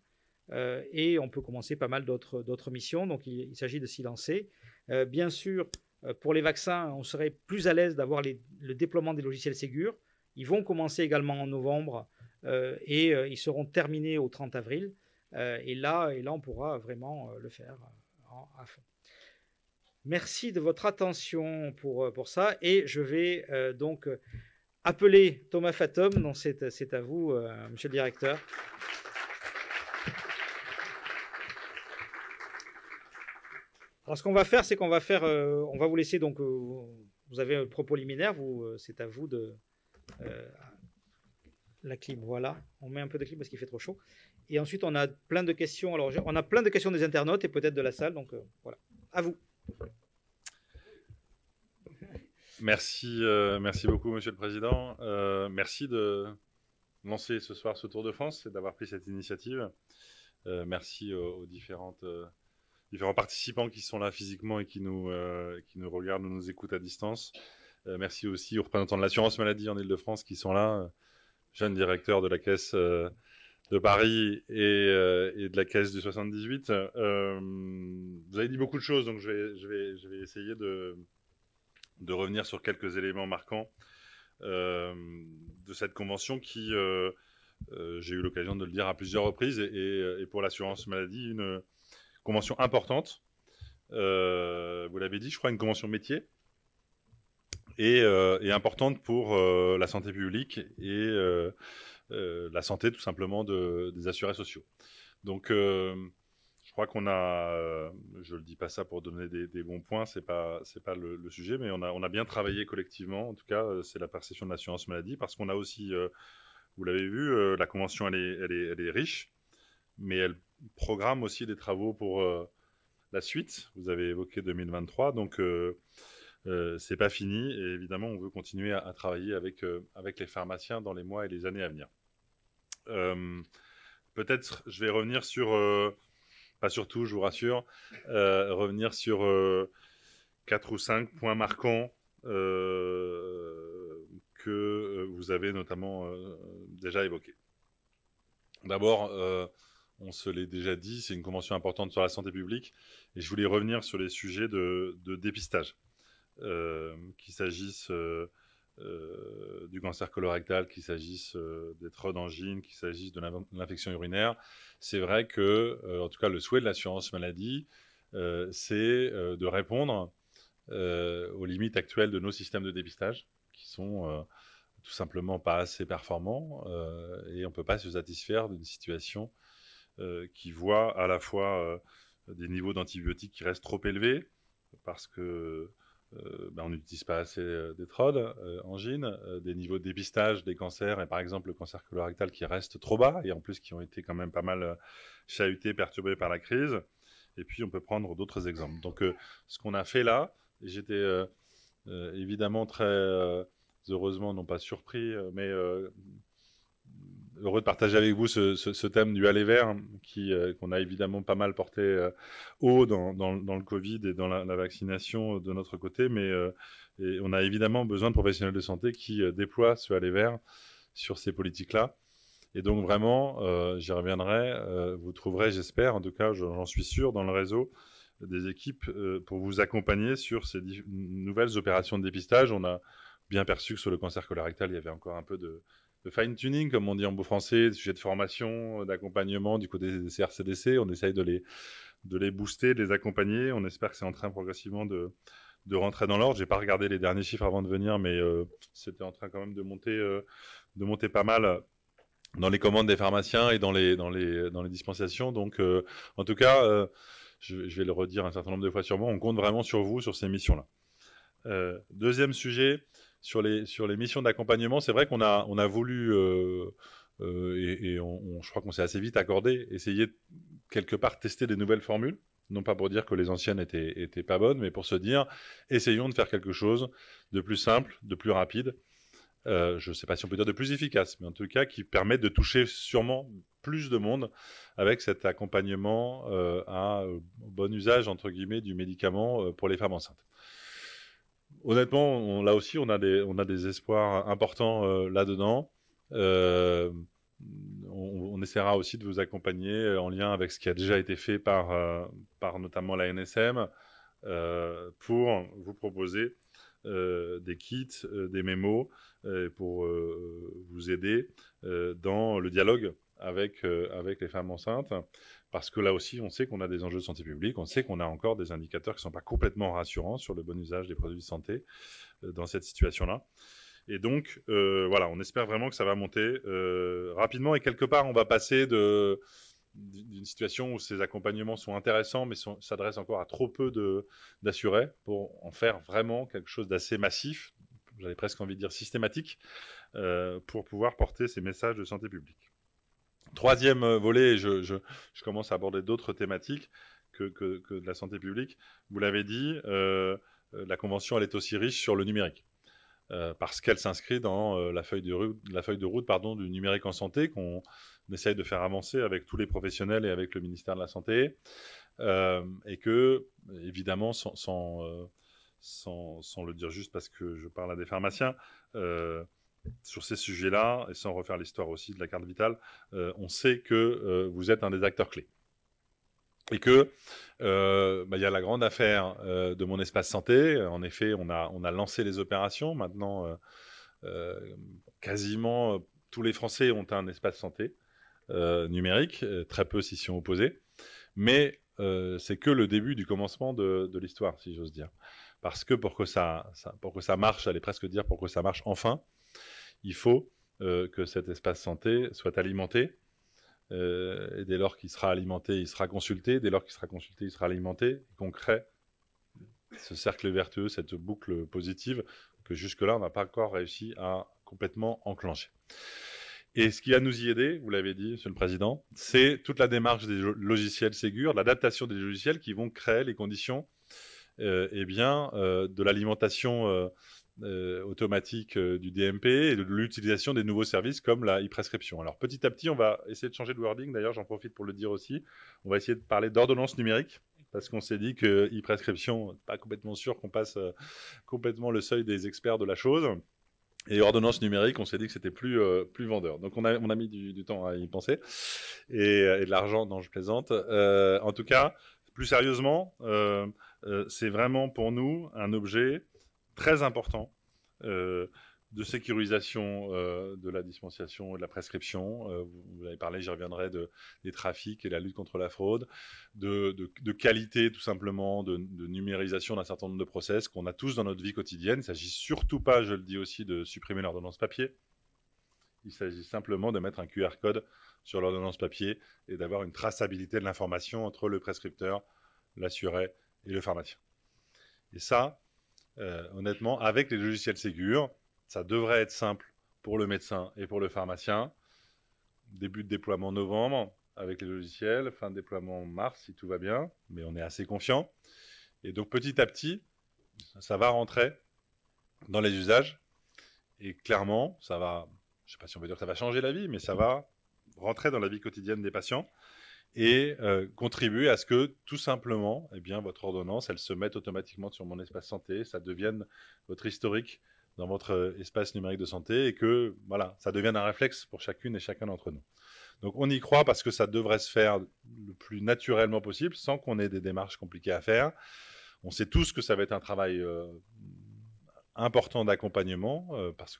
et on peut commencer pas mal d'autres missions. Donc il s'agit de s'y lancer. Bien sûr, pour les vaccins, on serait plus à l'aise d'avoir le déploiement des logiciels Ségur. Ils vont commencer également en novembre et ils seront terminés au 30 avril. Et là, on pourra vraiment le faire à fond. Merci de votre attention pour ça. Et je vais donc appeler Thomas Fatom. Donc c'est à vous, monsieur le directeur. Alors, ce qu'on va faire, c'est qu'on va on va vous laisser, donc, vous avez un propos liminaire, c'est à vous de... la clim, voilà. On met un peu de clim parce qu'il fait trop chaud. Et ensuite, on a plein de questions. Alors, on a plein de questions des internautes et peut-être de la salle, donc voilà. À vous. Merci beaucoup, Monsieur le Président. Merci de lancer ce soir ce Tour de France et d'avoir pris cette initiative. Merci aux différents participants qui sont là physiquement et qui nous regardent ou nous écoutent à distance. Merci aussi aux représentants de l'assurance maladie en Ile-de-France qui sont là, jeune directeur de la Caisse de Paris et de la Caisse du 78. Vous avez dit beaucoup de choses, donc je vais essayer de revenir sur quelques éléments marquants. de cette convention qui, j'ai eu l'occasion de le dire à plusieurs reprises, et pour l'assurance maladie, une convention importante. Vous l'avez dit, je crois, une convention métier et importante pour la santé publique et la santé tout simplement des assurés sociaux. Donc, je crois qu'on a, je le dis pas ça pour donner des bons points, c'est pas le sujet, mais on a bien travaillé collectivement. En tout cas, c'est la perception de l'assurance maladie, parce qu'on a aussi, vous l'avez vu, la convention elle est riche, mais elle programme aussi des travaux pour la suite. Vous avez évoqué 2023, donc c'est pas fini, et évidemment on veut continuer à travailler avec les pharmaciens dans les mois et les années à venir. Peut-être je vais revenir sur pas sur tout, je vous rassure, revenir sur 4 ou 5 points marquants que vous avez notamment déjà évoqués. D'abord, on se l'est déjà dit, c'est une convention importante sur la santé publique, et je voulais revenir sur les sujets de dépistage, qu'il s'agisse du cancer colorectal, qu'il s'agisse des TROD angines, qu'il s'agisse de l'infection urinaire. C'est vrai que, en tout cas, le souhait de l'assurance maladie, c'est de répondre aux limites actuelles de nos systèmes de dépistage, qui sont tout simplement pas assez performants, et on ne peut pas se satisfaire d'une situation qui voit à la fois des niveaux d'antibiotiques qui restent trop élevés, parce que on n'utilise pas assez des TROD, angines, des niveaux de dépistage des cancers, et par exemple le cancer colorectal qui reste trop bas, et en plus qui ont été quand même pas mal chahutés, perturbés par la crise. Et puis on peut prendre d'autres exemples. Donc ce qu'on a fait là, et j'étais évidemment très heureusement, non pas surpris, mais heureux de partager avec vous ce thème du aller vers, qu'on a évidemment pas mal porté haut dans le Covid et dans la vaccination de notre côté, mais et on a évidemment besoin de professionnels de santé qui déploient ce aller vers sur ces politiques-là. Et donc vraiment, j'y reviendrai, vous trouverez, j'espère, en tout cas j'en suis sûr, dans le réseau, des équipes pour vous accompagner sur ces nouvelles opérations de dépistage. On a bien perçu que sur le cancer colorectal, il y avait encore un peu de fine-tuning, comme on dit en beau français, des sujets de formation, d'accompagnement du côté des CRCDC. On essaye de les booster, de les accompagner. On espère que c'est en train progressivement de rentrer dans l'ordre. J'ai pas regardé les derniers chiffres avant de venir, mais c'était en train quand même de monter pas mal dans les commandes des pharmaciens et dans les dispensations. Donc, en tout cas, je vais le redire un certain nombre de fois sûrement, on compte vraiment sur vous sur ces missions-là. Deuxième sujet, sur les missions d'accompagnement, c'est vrai qu'on a voulu, je crois qu'on s'est assez vite accordé, essayer de, quelque part, tester des nouvelles formules, non pas pour dire que les anciennes étaient pas bonnes, mais pour se dire, essayons de faire quelque chose de plus simple, de plus rapide, je ne sais pas si on peut dire de plus efficace, mais en tout cas qui permet de toucher sûrement plus de monde avec cet accompagnement au bon usage, entre guillemets, du médicament pour les femmes enceintes. Honnêtement, là aussi, on a des espoirs importants là-dedans. On essaiera aussi de vous accompagner en lien avec ce qui a déjà été fait par notamment la NSM pour vous proposer des kits, des mémos pour vous aider dans le dialogue avec les femmes enceintes, parce que là aussi, on sait qu'on a des enjeux de santé publique, on sait qu'on a encore des indicateurs qui ne sont pas complètement rassurants sur le bon usage des produits de santé dans cette situation-là. Et donc, voilà, on espère vraiment que ça va monter rapidement, et quelque part, on va passer d'une situation où ces accompagnements sont intéressants, mais s'adressent encore à trop peu d'assurés, pour en faire vraiment quelque chose d'assez massif, j'avais presque envie de dire systématique, pour pouvoir porter ces messages de santé publique. Troisième volet, je commence à aborder d'autres thématiques que de la santé publique. Vous l'avez dit, la Convention elle est aussi riche sur le numérique, parce qu'elle s'inscrit dans la feuille de route du numérique en santé, qu'on essaye de faire avancer avec tous les professionnels et avec le ministère de la Santé, et que, évidemment, sans le dire juste parce que je parle à des pharmaciens, sur ces sujets-là, et sans refaire l'histoire aussi de la carte vitale, on sait que vous êtes un des acteurs clés. Et que y a la grande affaire de mon espace santé. En effet, on a lancé les opérations. Maintenant, quasiment tous les Français ont un espace santé numérique, très peu s'y sont opposés, mais c'est que le début du commencement de l'histoire, si j'ose dire. Parce que pour que ça marche, j'allais presque dire pour que ça marche enfin, il faut que cet espace santé soit alimenté. Et dès lors qu'il sera alimenté, il sera consulté. Dès lors qu'il sera consulté, il sera alimenté. Et qu'on crée ce cercle vertueux, cette boucle positive que jusque-là, on n'a pas encore réussi à complètement enclencher. Et ce qui va nous y aider, vous l'avez dit, Monsieur le Président, c'est toute la démarche des logiciels Ségur, l'adaptation des logiciels qui vont créer les conditions de l'alimentation automatique du DMP et de l'utilisation des nouveaux services comme la e-prescription. Alors petit à petit, on va essayer de changer de wording. D'ailleurs, j'en profite pour le dire aussi. On va essayer de parler d'ordonnance numérique parce qu'on s'est dit que e-prescription, pas complètement sûr qu'on passe complètement le seuil des experts de la chose. Et ordonnance numérique, on s'est dit que c'était plus vendeur. Donc on a mis du temps à y penser et de l'argent, non je plaisante. En tout cas, plus sérieusement, c'est vraiment pour nous un objet très important de sécurisation de la dispensation et de la prescription. Vous avez parlé, j'y reviendrai, des trafics et la lutte contre la fraude, de qualité tout simplement, de numérisation d'un certain nombre de process qu'on a tous dans notre vie quotidienne. Il ne s'agit surtout pas, je le dis aussi, de supprimer l'ordonnance papier. Il s'agit simplement de mettre un QR code sur l'ordonnance papier et d'avoir une traçabilité de l'information entre le prescripteur, l'assuré et le pharmacien. Et ça, honnêtement, avec les logiciels Ségur, ça devrait être simple pour le médecin et pour le pharmacien. Début de déploiement novembre avec les logiciels, fin de déploiement mars si tout va bien, mais on est assez confiant. Et donc petit à petit, ça va rentrer dans les usages et clairement, ça va, je ne sais pas si on peut dire que ça va changer la vie, mais ça va rentrer dans la vie quotidienne des patients et contribuer à ce que tout simplement, eh bien, votre ordonnance, elle se mette automatiquement sur mon espace santé, ça devienne votre historique dans votre espace numérique de santé et que voilà, ça devienne un réflexe pour chacune et chacun d'entre nous. Donc on y croit parce que ça devrait se faire le plus naturellement possible sans qu'on ait des démarches compliquées à faire. On sait tous que ça va être un travail important d'accompagnement parce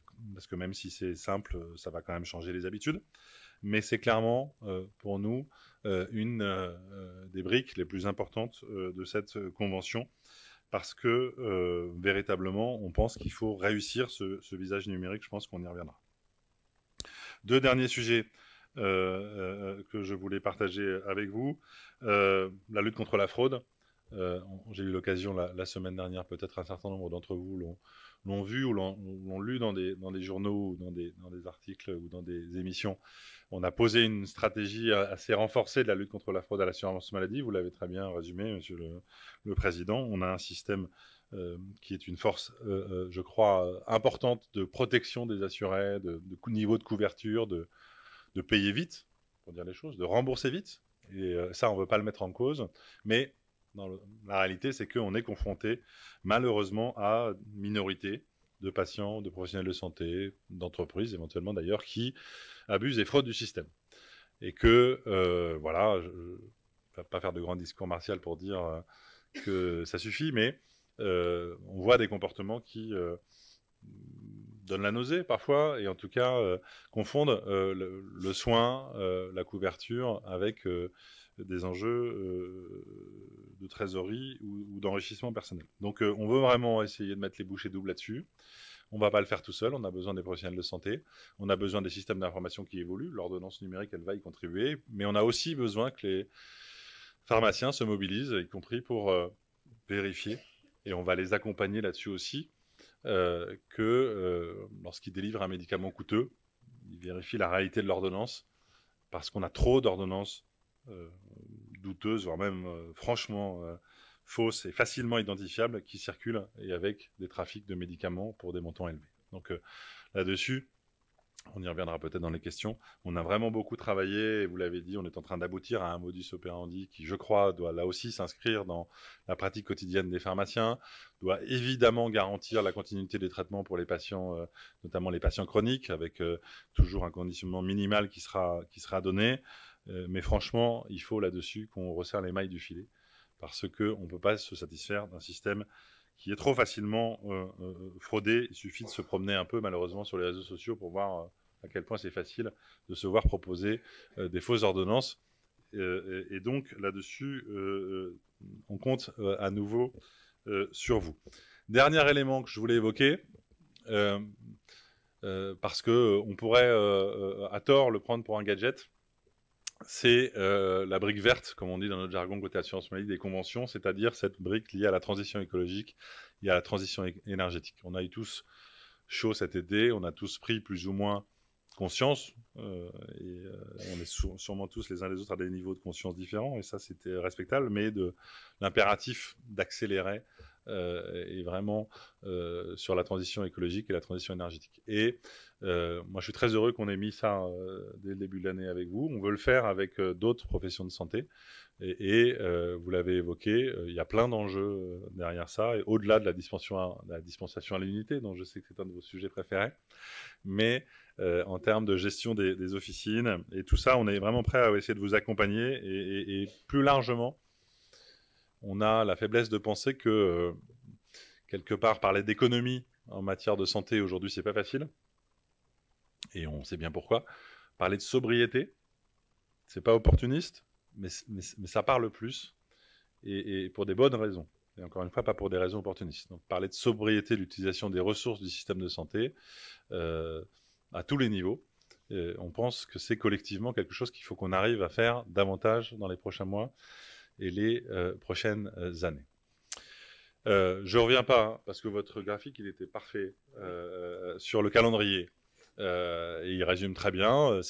que même si c'est simple, ça va quand même changer les habitudes. Mais c'est clairement pour nous une des briques les plus importantes de cette convention parce que véritablement, on pense qu'il faut réussir ce visage numérique. Je pense qu'on y reviendra. Deux derniers sujets que je voulais partager avec vous. La lutte contre la fraude. J'ai eu l'occasion la semaine dernière, peut-être un certain nombre d'entre vous l'ont vu ou l'ont lu dans des journaux ou dans des articles ou dans des émissions. On a posé une stratégie assez renforcée de la lutte contre la fraude à l'assurance maladie. Vous l'avez très bien résumé, Monsieur le Président. On a un système qui est une force, je crois, importante de protection des assurés, de niveau de couverture, de payer vite, pour dire les choses, de rembourser vite. Et ça, on ne veut pas le mettre en cause. Mais la réalité, c'est qu'on est confronté, malheureusement, à une minorité de patients, de professionnels de santé, d'entreprises, éventuellement d'ailleurs, qui abusent et fraudent du système. Et que, voilà, je ne vais pas faire de grand discours martial pour dire que ça suffit, mais on voit des comportements qui donnent la nausée parfois, et en tout cas confondent le soin, la couverture avec des enjeux de trésorerie ou d'enrichissement personnel. Donc on veut vraiment essayer de mettre les bouchées doubles là-dessus. On ne va pas le faire tout seul, on a besoin des professionnels de santé, on a besoin des systèmes d'information qui évoluent, l'ordonnance numérique, elle va y contribuer, mais on a aussi besoin que les pharmaciens se mobilisent, y compris pour vérifier, et on va les accompagner là-dessus aussi, que lorsqu'ils délivrent un médicament coûteux, ils vérifient la réalité de l'ordonnance, parce qu'on a trop d'ordonnances douteuses, voire même franchement fausses et facilement identifiables qui circulent et avec des trafics de médicaments pour des montants élevés. Donc là-dessus, on y reviendra peut-être dans les questions. On a vraiment beaucoup travaillé, et vous l'avez dit, on est en train d'aboutir à un modus operandi qui, je crois, doit là aussi s'inscrire dans la pratique quotidienne des pharmaciens, doit évidemment garantir la continuité des traitements pour les patients, notamment les patients chroniques, avec toujours un conditionnement minimal qui sera donné. Mais franchement, il faut là-dessus qu'on resserre les mailles du filet, parce qu'on ne peut pas se satisfaire d'un système qui est trop facilement fraudé. Il suffit de se promener un peu, malheureusement, sur les réseaux sociaux pour voir à quel point c'est facile de se voir proposer des fausses ordonnances. Et donc, là-dessus, on compte à nouveau sur vous. Dernier élément que je voulais évoquer, parce qu'on pourrait à tort le prendre pour un gadget, c'est la brique verte, comme on dit dans notre jargon côté assurance maladie, des conventions, c'est-à-dire cette brique liée à la transition écologique et à la transition énergétique. On a eu tous chaud cet été, on a tous pris plus ou moins conscience, et on est sûrement tous les uns les autres à des niveaux de conscience différents, et ça c'était respectable, mais de l'impératif d'accélérer et vraiment sur la transition écologique et la transition énergétique. Et moi je suis très heureux qu'on ait mis ça dès le début de l'année avec vous. On veut le faire avec d'autres professions de santé, et vous l'avez évoqué, il y a plein d'enjeux derrière ça, et au-delà de la dispensation à l'unité, dont je sais que c'est un de vos sujets préférés, mais en termes de gestion des officines et tout ça, on est vraiment prêt à essayer de vous accompagner, et plus largement, on a la faiblesse de penser que quelque part parler d'économie en matière de santé aujourd'hui c'est pas facile, et on sait bien pourquoi. Parler de sobriété, c'est pas opportuniste, mais ça parle plus, et pour des bonnes raisons. Et encore une fois, pas pour des raisons opportunistes. Donc parler de sobriété, de l'utilisation des ressources du système de santé à tous les niveaux, on pense que c'est collectivement quelque chose qu'il faut qu'on arrive à faire davantage dans les prochains mois et les prochaines années. Je ne reviens pas, hein, parce que votre graphique, il était parfait sur le calendrier. Et il résume très bien.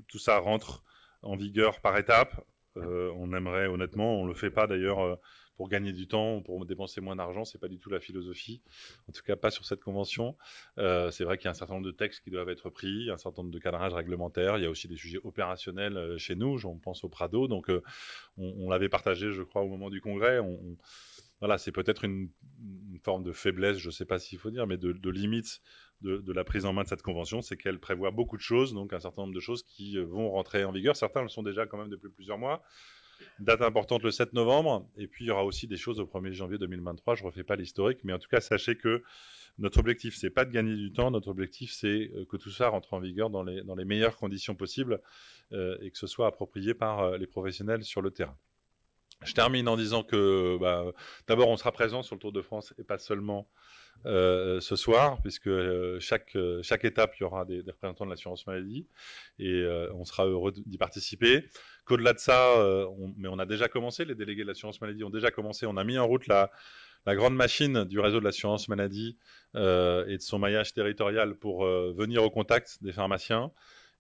Tout ça rentre en vigueur par étapes. On aimerait, honnêtement, on ne le fait pas d'ailleurs pour gagner du temps, pour dépenser moins d'argent. Ce n'est pas du tout la philosophie. En tout cas, pas sur cette convention. C'est vrai qu'il y a un certain nombre de textes qui doivent être pris, un certain nombre de cadrages réglementaires. Il y a aussi des sujets opérationnels chez nous. On pense au Prado. Donc, on l'avait partagé, je crois, au moment du congrès. Voilà, c'est peut-être une forme de faiblesse, je ne sais pas s'il faut dire, mais de limite de la prise en main de cette convention, c'est qu'elle prévoit beaucoup de choses, donc un certain nombre de choses qui vont rentrer en vigueur. Certains le sont déjà quand même depuis plusieurs mois. Date importante le 7 novembre, et puis il y aura aussi des choses au 1er janvier 2023. Je ne refais pas l'historique, mais en tout cas, sachez que notre objectif, c'est pas de gagner du temps. Notre objectif, c'est que tout ça rentre en vigueur dans les meilleures conditions possibles et que ce soit approprié par les professionnels sur le terrain. Je termine en disant que d'abord on sera présent sur le Tour de France et pas seulement ce soir, puisque chaque étape il y aura des représentants de l'assurance maladie, et on sera heureux d'y participer. Qu'au-delà de ça, mais on a déjà commencé, les délégués de l'assurance maladie ont déjà commencé, on a mis en route la grande machine du réseau de l'assurance maladie et de son maillage territorial pour venir au contact des pharmaciens,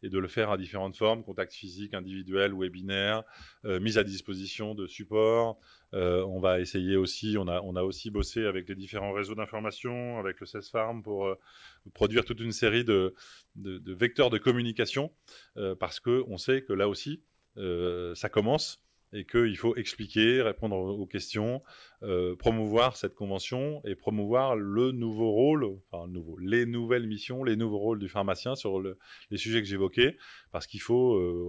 et de le faire à différentes formes, contact physique, individuel, webinaire, mise à disposition de support. On va essayer aussi, on a aussi bossé avec les différents réseaux d'information, avec le CESFARM pour produire toute une série de vecteurs de communication, parce qu'on sait que là aussi, ça commence, et qu'il faut expliquer, répondre aux questions, promouvoir cette convention et promouvoir le nouveau rôle, les nouvelles missions, les nouveaux rôles du pharmacien sur les sujets que j'évoquais, parce qu'il faut,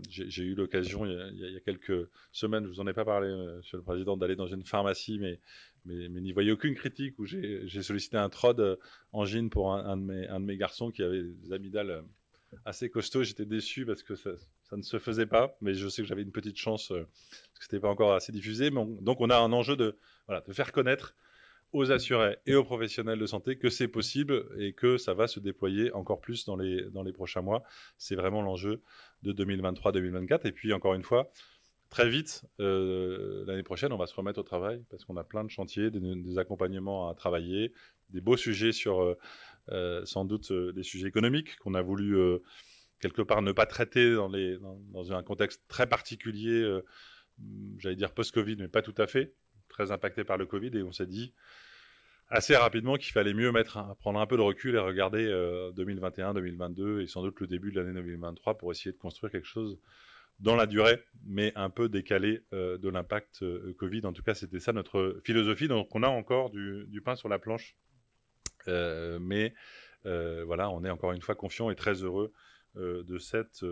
j'ai eu l'occasion il y a quelques semaines, je vous en ai pas parlé, Monsieur le Président, d'aller dans une pharmacie, mais n'y voyez aucune critique, où j'ai sollicité un TROD angine pour un de mes garçons qui avait des amygdales assez costaud. J'étais déçu parce que ça ne se faisait pas, mais je sais que j'avais une petite chance parce que c'était pas encore assez diffusé. Donc on a un enjeu de faire connaître aux assurés et aux professionnels de santé que c'est possible et que ça va se déployer encore plus dans les prochains mois. C'est vraiment l'enjeu de 2023-2024. Et puis encore une fois, très vite, l'année prochaine, on va se remettre au travail parce qu'on a plein de chantiers, des accompagnements à travailler, des beaux sujets sur sans doute des sujets économiques qu'on a voulu quelque part ne pas traiter dans un contexte très particulier, j'allais dire post-Covid, mais pas tout à fait, très impacté par le Covid, et on s'est dit assez rapidement qu'il fallait mieux prendre un peu de recul et regarder 2021, 2022 et sans doute le début de l'année 2023 pour essayer de construire quelque chose dans la durée, mais un peu décalé de l'impact Covid. En tout cas, c'était ça notre philosophie. Donc, on a encore du pain sur la planche. Mais on est encore une fois confiant et très heureux de cette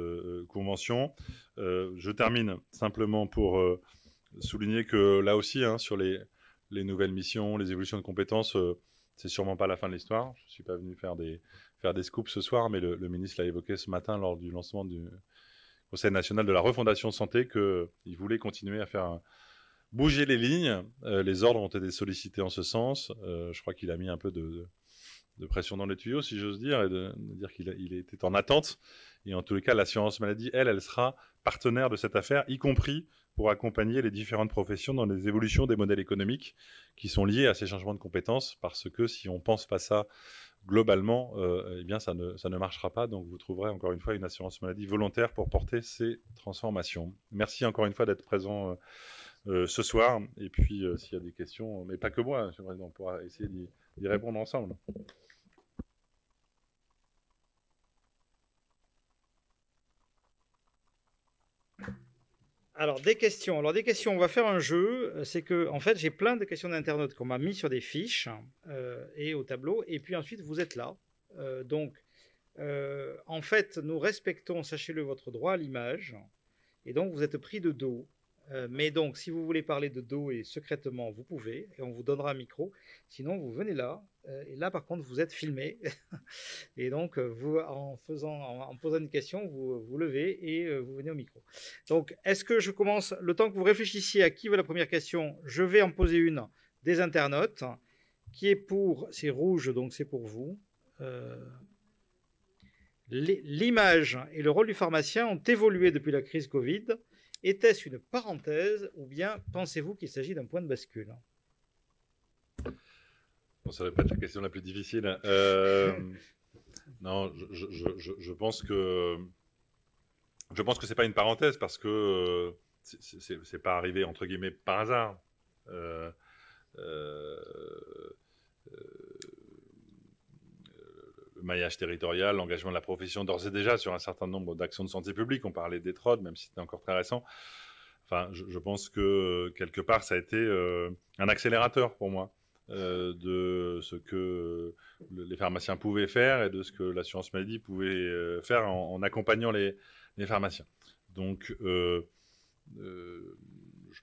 convention. Je termine simplement pour souligner que là aussi, sur les nouvelles missions, les évolutions de compétences, c'est sûrement pas la fin de l'histoire. Je suis pas venu faire des scoops ce soir, mais le ministre l'a évoqué ce matin lors du lancement du Conseil national de la refondation santé, qu'il voulait continuer à faire bouger les lignes. Les ordres ont été sollicités en ce sens. Je crois qu'il a mis un peu de pression dans les tuyaux, si j'ose dire, et de dire qu'il était en attente. Et en tous les cas, l'assurance maladie, elle sera partenaire de cette affaire, y compris pour accompagner les différentes professions dans les évolutions des modèles économiques qui sont liés à ces changements de compétences, parce que si on ne pense pas ça globalement, eh bien ça ne marchera pas. Donc vous trouverez encore une fois une assurance maladie volontaire pour porter ces transformations. Merci encore une fois d'être présent ce soir. Et puis s'il y a des questions, mais pas que moi, Monsieur le Président, on pourra essayer d'y répondre ensemble. Alors, des questions. On va faire un jeu. C'est que, en fait, j'ai plein de questions d'internautes qu'on m'a mis sur des fiches et au tableau. Et puis ensuite, vous êtes là. En fait, nous respectons, sachez-le, votre droit à l'image. Et donc, vous êtes pris de dos. Mais donc, si vous voulez parler de dos et secrètement, vous pouvez. Et on vous donnera un micro. Sinon, vous venez là. Et là, par contre, vous êtes filmé. Et donc, vous, en posant une question, vous levez et vous venez au micro. Donc, est-ce que je commence, le temps que vous réfléchissiez à qui veut la première question, je vais en poser une des internautes, qui est c'est rouge, donc c'est pour vous. L'image et le rôle du pharmacien ont évolué depuis la crise Covid. Était-ce une parenthèse ou bien pensez-vous qu'il s'agit d'un point de bascule ? Bon, ça va pas être la question la plus difficile. Non, je pense que c'est pas une parenthèse, parce que c'est pas arrivé entre guillemets par hasard. Le maillage territorial, l'engagement de la profession d'ores et déjà sur un certain nombre d'actions de santé publique. On parlait des TROD, même si c'était encore très récent. Enfin, je pense que quelque part, ça a été un accélérateur pour moi de ce que les pharmaciens pouvaient faire et de ce que l'assurance maladie pouvait faire en accompagnant les pharmaciens. Donc, je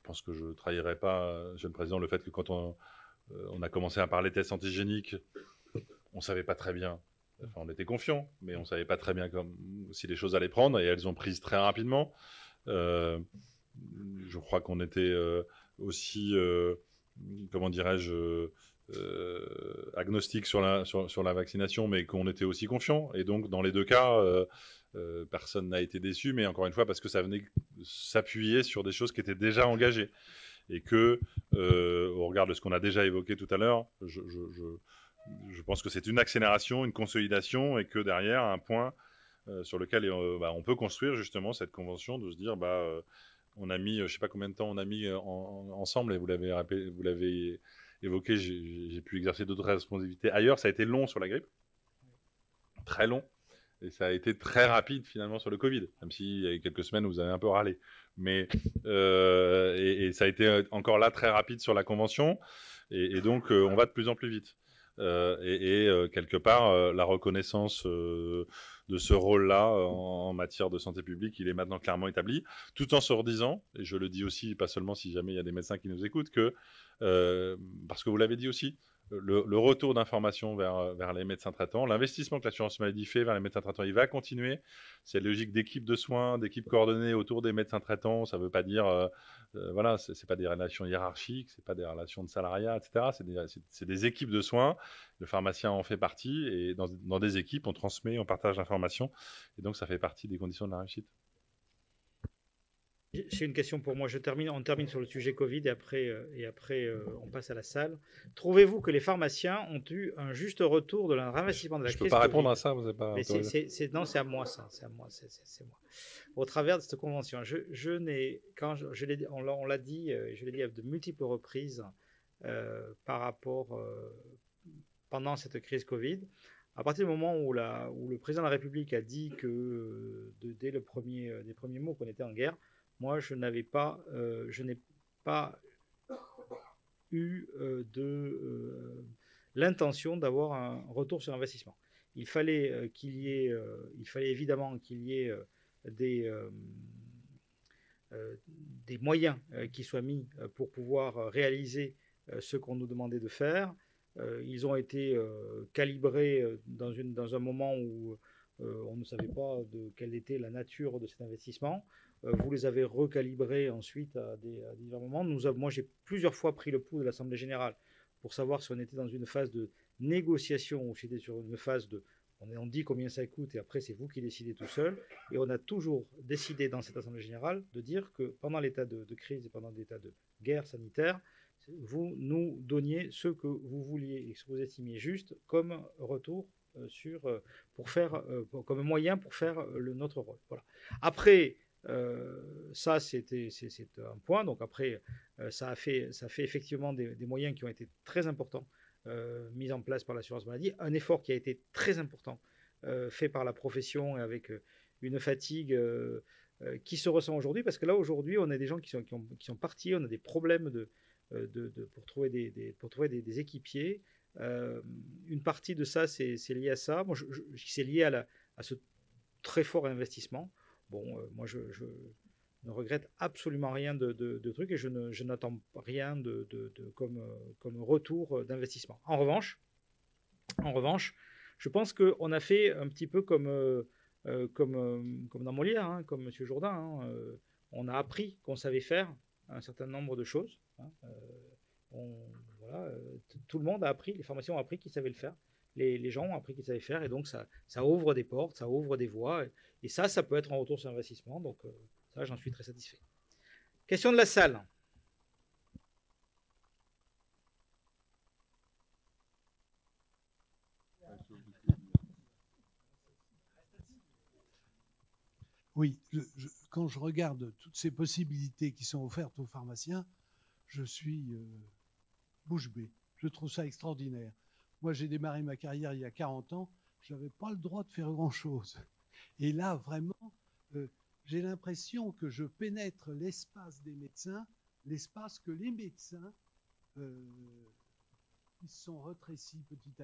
pense que je ne trahirai pas, Monsieur le Président, le fait que quand on a commencé à parler tests antigéniques, on ne savait pas très bien. Enfin, on était confiants, mais on ne savait pas très bien si les choses allaient prendre, et elles ont pris très rapidement. Je crois qu'on était aussi, comment dirais-je, agnostique sur la vaccination, mais qu'on était aussi confiants. Et donc, dans les deux cas, personne n'a été déçu, mais encore une fois, parce que ça venait s'appuyer sur des choses qui étaient déjà engagées. Et que, au regard de ce qu'on a déjà évoqué tout à l'heure, je pense que c'est une accélération, une consolidation, et que derrière, un point sur lequel on peut construire justement cette convention, de se dire, on a mis, je ne sais pas combien de temps on a mis ensemble, et vous l'avez évoqué, j'ai pu exercer d'autres responsabilités ailleurs. Ça a été long sur la grippe, très long, et ça a été très rapide finalement sur le Covid, même s'il y a eu quelques semaines où vous avez un peu râlé. Mais, et ça a été encore là très rapide sur la convention, et donc on va de plus en plus vite. Quelque part, la reconnaissance de ce rôle-là en matière de santé publique, il est maintenant clairement établi, tout en se redisant, et je le dis aussi, pas seulement si jamais il y a des médecins qui nous écoutent, que, parce que vous l'avez dit aussi, le retour d'information vers les médecins traitants, l'investissement que l'assurance maladie fait vers les médecins traitants, il va continuer. C'est la logique d'équipe de soins, d'équipe coordonnée autour des médecins traitants. Ça ne veut pas dire, voilà, c'est pas des relations hiérarchiques, c'est pas des relations de salariat, etc. C'est des équipes de soins. Le pharmacien en fait partie, et dans des équipes, on transmet, on partage l'information, et donc ça fait partie des conditions de la réussite. J'ai une question pour moi. On termine sur le sujet Covid et après on passe à la salle. Trouvez-vous que les pharmaciens ont eu un juste retour de leur investissement de la crise? Je ne peux pas répondre à ça, vous n'avez pas. Non, c'est à moi ça. C'est moi. Au travers de cette convention, on l'a dit, je l'ai dit à de multiples reprises par rapport pendant cette crise Covid. À partir du moment où le président de la République a dit que dès les premiers mots qu'on était en guerre, moi, je n'ai pas eu l'intention d'avoir un retour sur investissement. Il fallait évidemment qu'il y ait des moyens qui soient mis pour pouvoir réaliser ce qu'on nous demandait de faire. Ils ont été calibrés dans un moment où on ne savait pas quelle était la nature de cet investissement. Vous les avez recalibrés ensuite à divers moments. Moi, j'ai plusieurs fois pris le pouls de l'Assemblée générale pour savoir si on était dans une phase de négociation ou si on était sur une phase de on dit combien ça coûte et après c'est vous qui décidez tout seul. Et on a toujours décidé dans cette Assemblée générale de dire que pendant l'état de crise et pendant l'état de guerre sanitaire, vous nous donniez ce que vous vouliez et ce que vous estimiez juste comme retour comme moyen pour faire notre rôle. Voilà. Après, ça c'est un point. Donc après, ça fait effectivement des moyens qui ont été très importants mis en place par l'assurance maladie. Un effort qui a été très important fait par la profession avec une fatigue qui se ressent aujourd'hui parce que là aujourd'hui on a des gens qui sont partis, on a des problèmes pour trouver des équipiers. Une partie de ça, c'est lié à ça. Moi, c'est lié à ce très fort investissement. Bon, moi, je ne regrette absolument rien de trucs et je n'attends rien comme retour d'investissement. En revanche, je pense qu'on a fait un petit peu comme dans Molière, hein, comme M. Jourdain. Hein, on a appris qu'on savait faire un certain nombre de choses. Hein, tout le monde a appris, les formations ont appris qu'ils savaient le faire, les gens ont appris qu'ils savaient faire, et donc ça ouvre des portes, ça ouvre des voies, et ça peut être un retour sur investissement, donc ça j'en suis très satisfait. Question de la salle. Oui, quand je regarde toutes ces possibilités qui sont offertes aux pharmaciens, je suis bouche bée. Je trouve ça extraordinaire. Moi, j'ai démarré ma carrière il y a 40 ans. Je n'avais pas le droit de faire grand-chose. Et là, vraiment, j'ai l'impression que je pénètre l'espace des médecins, l'espace que les médecins qui se sont rétrécis petit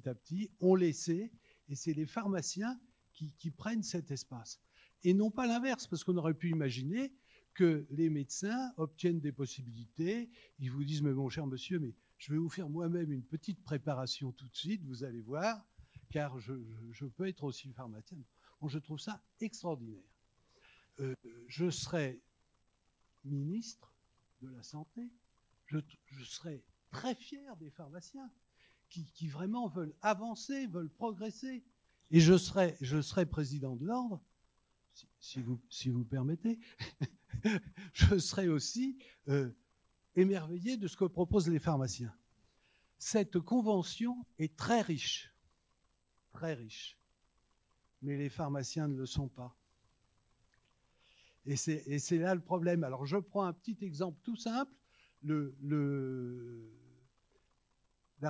à petit, ont laissé. Et c'est les pharmaciens qui prennent cet espace. Et non pas l'inverse, parce qu'on aurait pu imaginer que les médecins obtiennent des possibilités. Ils vous disent, mais mon cher monsieur, mais je vais vous faire moi-même une petite préparation tout de suite, vous allez voir, car je peux être aussi pharmacien. Bon, je trouve ça extraordinaire. Je serai ministre de la Santé, je serai très fier des pharmaciens qui vraiment veulent avancer, veulent progresser. Et je serai président de l'ordre, si vous permettez, je serai aussi émerveillé de ce que proposent les pharmaciens. Cette convention est très riche, mais les pharmaciens ne le sont pas. Et c'est là le problème. Alors je prends un petit exemple tout simple, la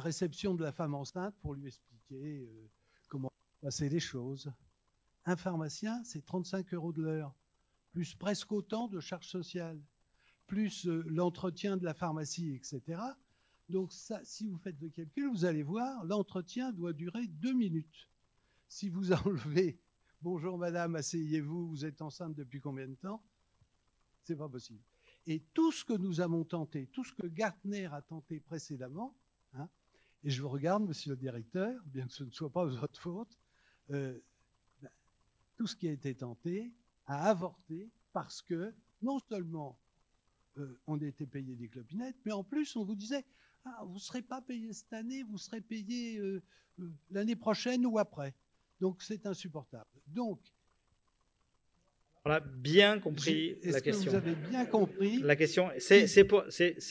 réception de la femme enceinte pour lui expliquer comment passer les choses. Un pharmacien, c'est 35 € de l'heure, plus presque autant de charges sociales, plus l'entretien de la pharmacie, etc. Donc ça, si vous faites le calcul, vous allez voir, l'entretien doit durer 2 minutes. Si vous enlevez « Bonjour madame, asseyez-vous, vous êtes enceinte depuis combien de temps ?» C'est pas possible. Et tout ce que nous avons tenté, tout ce que Gartner a tenté précédemment, hein, et je vous regarde, monsieur le directeur, bien que ce ne soit pas votre faute, tout ce qui a été tenté a avorté parce que non seulement on était payé des clopinettes, mais en plus on vous disait « vous ne serez pas payé cette année, vous serez payé l'année prochaine ou après ». Donc c'est insupportable. Donc, on a bien compris la question. Vous avez bien compris. La question, c'est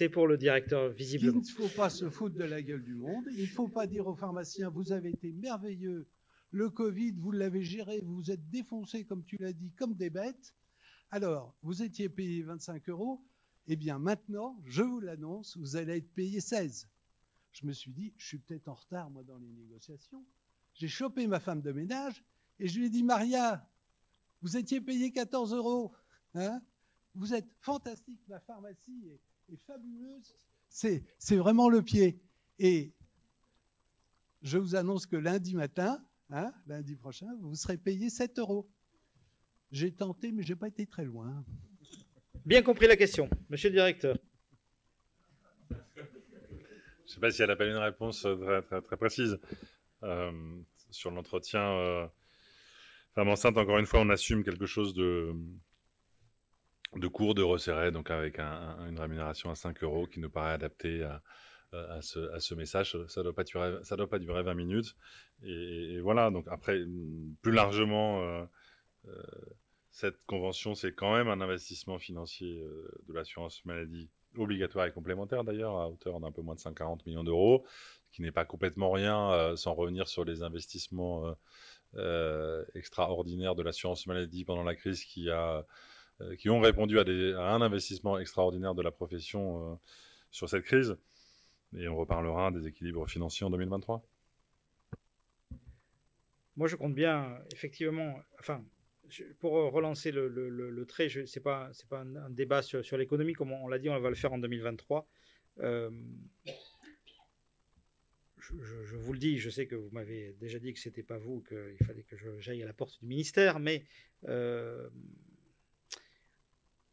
pour le directeur, visiblement. Il ne faut pas se foutre de la gueule du monde. Il ne faut pas dire aux pharmaciens, vous avez été merveilleux. Le Covid, vous l'avez géré, vous vous êtes défoncés, comme tu l'as dit, comme des bêtes. Alors, vous étiez payé 25 €. Eh bien, maintenant, je vous l'annonce, vous allez être payé 16. Je me suis dit, je suis peut-être en retard, moi, dans les négociations. J'ai chopé ma femme de ménage et je lui ai dit, Maria, vous étiez payé 14 €. Hein, vous êtes fantastique, ma pharmacie est fabuleuse. C'est vraiment le pied. Et je vous annonce que lundi matin, hein, lundi prochain, vous serez payé 7 €. J'ai tenté, mais je n'ai pas été très loin. Bien compris la question, monsieur le directeur. ne sais pas si elle appelle une réponse très précise. Sur l'entretien femme enceinte, encore une fois, on assume quelque chose de court, de resserré, donc avec une rémunération à 5 € qui nous paraît adaptée à ce message. Ça doit pas durer 20 minutes. Et voilà, donc après, plus largement, cette convention, c'est quand même un investissement financier de l'assurance maladie obligatoire et complémentaire d'ailleurs, à hauteur d'un peu moins de 140 millions d'euros, ce qui n'est pas complètement rien, sans revenir sur les investissements extraordinaires de l'assurance maladie pendant la crise qui ont répondu à un investissement extraordinaire de la profession sur cette crise. Et on reparlera des équilibres financiers en 2023. Moi, je compte bien, effectivement, enfin, pour relancer le trait, ce n'est pas un débat sur l'économie, comme on l'a dit, on va le faire en 2023. Je vous le dis, je sais que vous m'avez déjà dit que ce n'était pas vous, qu'il fallait que j'aille à la porte du ministère, mais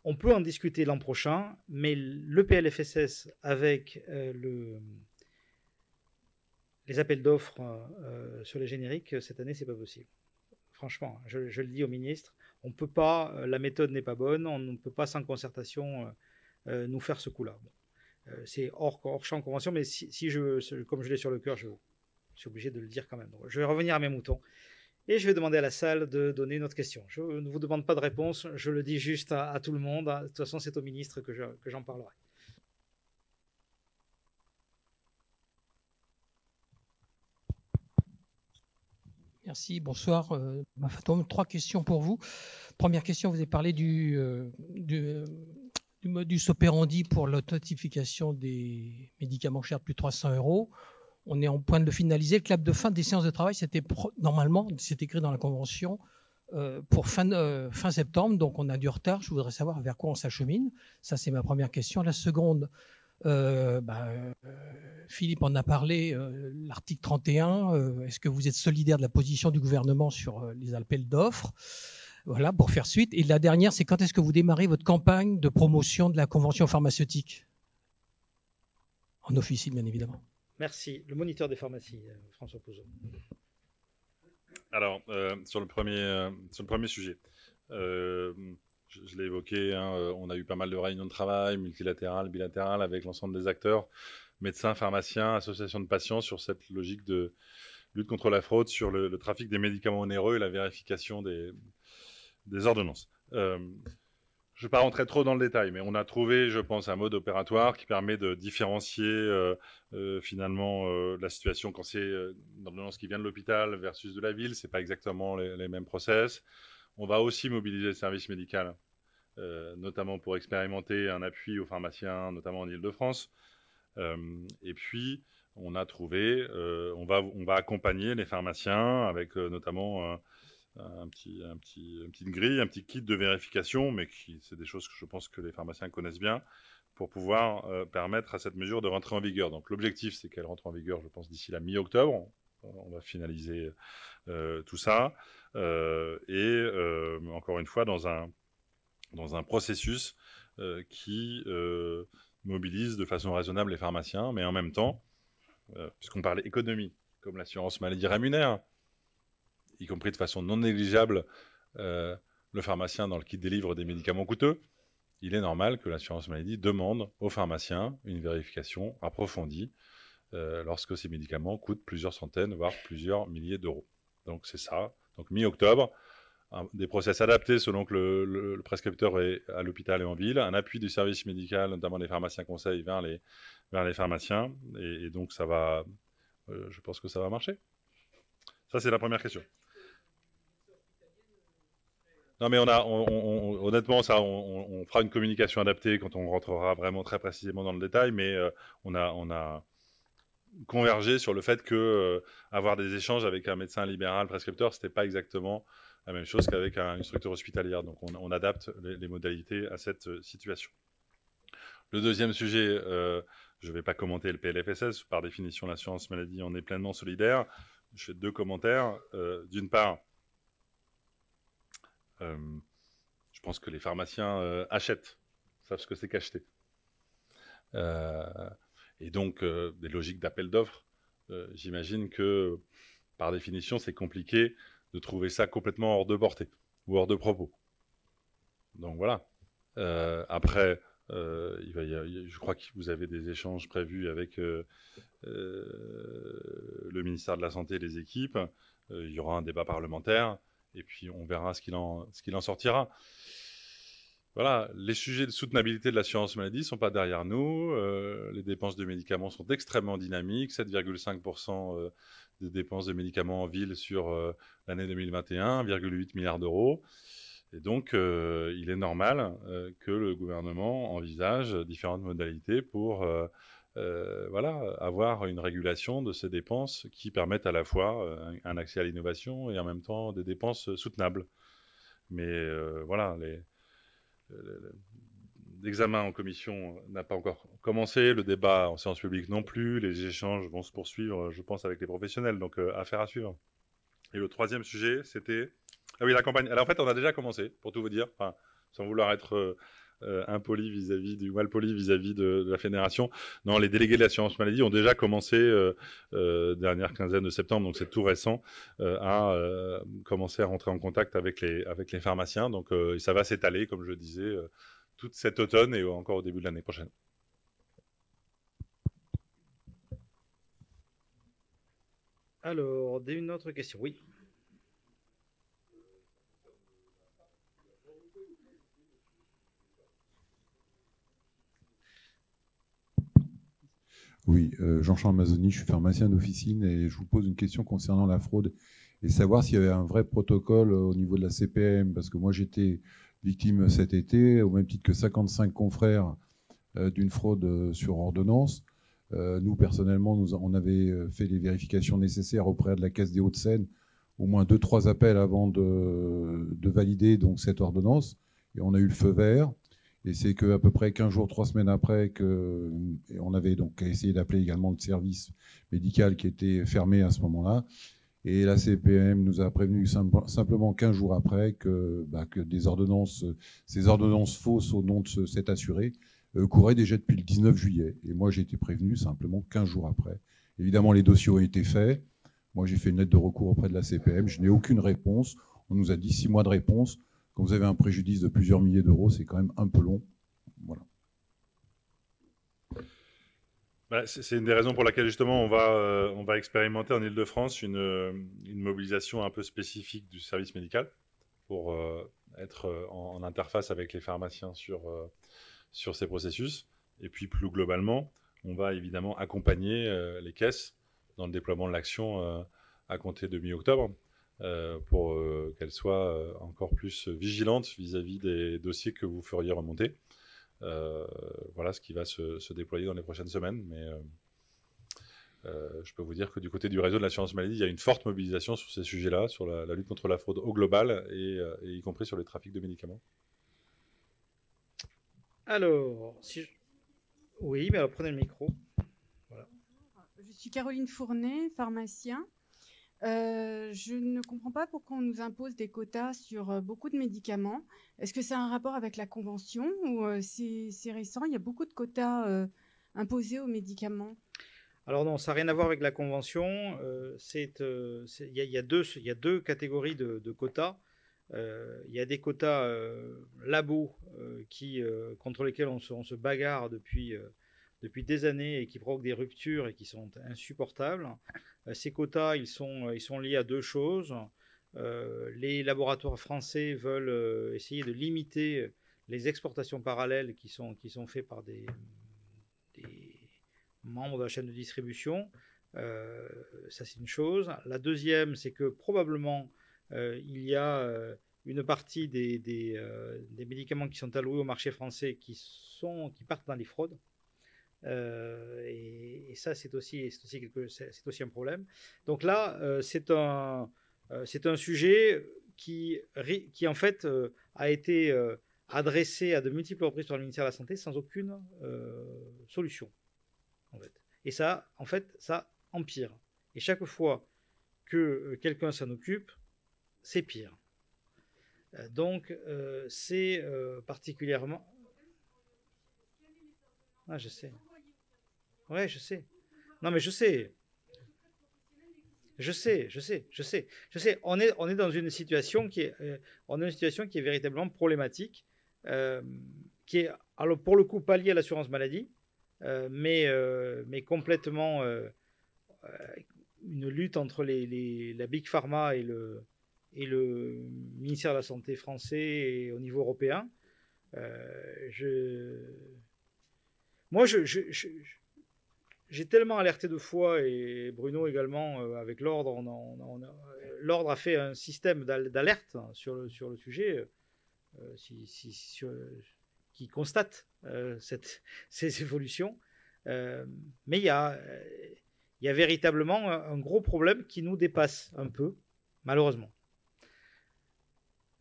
on peut en discuter l'an prochain, mais le PLFSS avec les appels d'offres sur les génériques, cette année, c'est pas possible. Franchement, je le dis au ministre, on peut pas, la méthode n'est pas bonne, on ne peut pas sans concertation nous faire ce coup-là. Bon. C'est hors champ convention, mais comme je l'ai sur le cœur, je suis obligé de le dire quand même. Donc, je vais revenir à mes moutons et je vais demander à la salle de donner une autre question. Je ne vous demande pas de réponse, je le dis juste à tout le monde. De toute façon, c'est au ministre que j'en parlerai. Merci, bonsoir. Trois questions pour vous. Première question, vous avez parlé du modus operandi pour l'authentification des médicaments chers de plus de 300 €. On est en point de finaliser. Le clap de fin des séances de travail, normalement, c'est écrit dans la convention, pour fin septembre. Donc, on a du retard. Je voudrais savoir vers quoi on s'achemine. Ça, c'est ma première question. La seconde, Philippe en a parlé, l'article 31. Est-ce que vous êtes solidaire de la position du gouvernement sur les appels d'offres ? Voilà, pour faire suite. Et la dernière, c'est quand est-ce que vous démarrez votre campagne de promotion de la convention pharmaceutique ? En officine, bien évidemment. Merci. Le moniteur des pharmacies, François Pouzot. Alors, sur le premier sujet, je l'ai évoqué, on a eu pas mal de réunions de travail, multilatérales, bilatérales, avec l'ensemble des acteurs, médecins, pharmaciens, associations de patients, sur cette logique de lutte contre la fraude, sur le trafic des médicaments onéreux et la vérification des ordonnances. Je ne vais pas rentrer trop dans le détail, mais on a trouvé, je pense, un mode opératoire qui permet de différencier finalement la situation quand c'est une ordonnance qui vient de l'hôpital versus de la ville. Ce n'est pas exactement les mêmes process. On va aussi mobiliser le service médical, notamment pour expérimenter un appui aux pharmaciens, notamment en Ile-de-France. Et puis, on a trouvé, on va accompagner les pharmaciens avec notamment une petite grille, un petit kit de vérification, mais c'est des choses que je pense que les pharmaciens connaissent bien, pour pouvoir permettre à cette mesure de rentrer en vigueur. Donc l'objectif, c'est qu'elle rentre en vigueur, je pense, d'ici la mi-octobre. On va finaliser tout ça. Encore une fois, dans un processus qui mobilise de façon raisonnable les pharmaciens, mais en même temps, puisqu'on parlait économie, comme l'assurance maladie rémunère, y compris de façon non négligeable, le pharmacien dans le kit délivre des médicaments coûteux, il est normal que l'assurance maladie demande aux pharmaciens une vérification approfondie lorsque ces médicaments coûtent plusieurs centaines, voire plusieurs milliers d'euros. Donc c'est ça. Donc mi-octobre, des process adaptés selon que le prescripteur est à l'hôpital et en ville, un appui du service médical, notamment des pharmaciens conseils, vers les pharmaciens. Et donc ça va, je pense que ça va marcher. Ça, c'est la première question. Non, mais honnêtement, ça, on fera une communication adaptée quand on rentrera vraiment très précisément dans le détail, mais on a convergé sur le fait que avoir des échanges avec un médecin libéral prescripteur, c'était pas exactement la même chose qu'avec une structure hospitalière. Donc, on adapte les modalités à cette situation. Le deuxième sujet, je ne vais pas commenter le PLFSS. Par définition, l'assurance maladie en est pleinement solidaire. Je fais deux commentaires. D'une part, je pense que les pharmaciens achètent, savent ce que c'est qu'acheter. et donc des logiques d'appel d'offres. J'imagine que, par définition, c'est compliqué de trouver ça complètement hors de portée ou hors de propos. Donc voilà. Après, je crois que vous avez des échanges prévus avec le ministère de la Santé et les équipes. Il y aura un débat parlementaire et puis on verra ce qu'il en sortira. Voilà, les sujets de soutenabilité de l'assurance maladie ne sont pas derrière nous. Les dépenses de médicaments sont extrêmement dynamiques, 7,5% des dépenses de médicaments en ville sur l'année 2021, 1,8 milliard d'euros. Et donc, il est normal que le gouvernement envisage différentes modalités pour avoir une régulation de ces dépenses qui permettent à la fois un accès à l'innovation et en même temps des dépenses soutenables. Mais voilà, l'examen en commission n'a pas encore commencé, le débat en séance publique non plus, les échanges vont se poursuivre, je pense, avec les professionnels, donc affaire à suivre. Et le troisième sujet, c'était... Ah oui, la campagne. Alors en fait, on a déjà commencé, pour tout vous dire, enfin, sans vouloir être impoli malpoli vis-à-vis de la fédération. Non, les délégués de l'assurance maladie ont déjà commencé dernière quinzaine de septembre, donc c'est tout récent, à commencer à rentrer en contact avec les pharmaciens. Donc ça va s'étaler, comme je disais, toute cet automne et encore au début de l'année prochaine. Alors, une autre question, oui. Oui, Jean-Charles Mazzoni, je suis pharmacien d'officine et je vous pose une question concernant la fraude et savoir s'il y avait un vrai protocole au niveau de la CPM, parce que moi j'étais victime cet été, au même titre que 55 confrères d'une fraude sur ordonnance. Nous, personnellement, on avait fait les vérifications nécessaires auprès de la Caisse des Hauts-de-Seine, au moins 2-3 appels avant de valider donc, cette ordonnance, et on a eu le feu vert. Et c'est qu'à peu près 15 jours, 3 semaines après, on avait donc essayé d'appeler également le service médical qui était fermé à ce moment-là. Et la CPM nous a prévenu simplement 15 jours après que ces ordonnances fausses au nom de cet assuré couraient déjà depuis le 19 juillet. Et moi, j'ai été prévenu simplement 15 jours après. Évidemment, les dossiers ont été faits. Moi, j'ai fait une lettre de recours auprès de la CPM. Je n'ai aucune réponse. On nous a dit 6 mois de réponse. Quand vous avez un préjudice de plusieurs milliers d'euros, c'est quand même un peu long. Voilà. C'est une des raisons pour laquelle justement on va expérimenter en Ile-de-France une mobilisation un peu spécifique du service médical pour être en interface avec les pharmaciens sur ces processus. Et puis plus globalement, on va évidemment accompagner les caisses dans le déploiement de l'action à compter de mi-octobre. Pour qu'elle soit encore plus vigilante vis-à-vis des dossiers que vous feriez remonter. Voilà ce qui va se déployer dans les prochaines semaines. Mais je peux vous dire que du côté du réseau de l'assurance maladie, il y a une forte mobilisation sur ces sujets-là, sur la lutte contre la fraude au global, et y compris sur les trafics de médicaments. Alors, oui, mais alors prenez le micro. Voilà. Je suis Caroline Fournet, pharmacien. Je ne comprends pas pourquoi on nous impose des quotas sur beaucoup de médicaments. Est-ce que c'est un rapport avec la convention ou c'est récent? Il y a beaucoup de quotas imposés aux médicaments. Alors non, ça n'a rien à voir avec la convention. Il y a deux catégories de quotas. Il y a des quotas labos contre lesquels on se bagarre depuis des années et qui provoquent des ruptures et qui sont insupportables. Ces quotas, ils sont liés à deux choses. Les laboratoires français veulent essayer de limiter les exportations parallèles qui sont faites par des membres de la chaîne de distribution. Ça, c'est une chose. La deuxième, c'est que probablement, il y a une partie des médicaments qui sont alloués au marché français qui partent dans les fraudes. Et ça, c'est aussi un problème. Donc là, c'est un sujet qui en fait a été adressé à de multiples reprises par le ministère de la Santé sans aucune solution. En fait. Et ça, en fait, ça empire. Et chaque fois que quelqu'un s'en occupe, c'est pire. Donc, c'est particulièrement... Ah, je sais. Ouais, je sais. Non, mais je sais. Je sais. On est dans une situation qui est véritablement problématique, qui est, alors pour le coup, pas liée à l'assurance maladie, mais complètement une lutte entre la Big Pharma et le ministère de la Santé français et au niveau européen. Moi, j'ai tellement alerté de fois, et Bruno également, avec l'ordre, l'ordre a fait un système d'alerte sur le sujet qui constate ces évolutions. Mais il y a véritablement un gros problème qui nous dépasse un peu, malheureusement.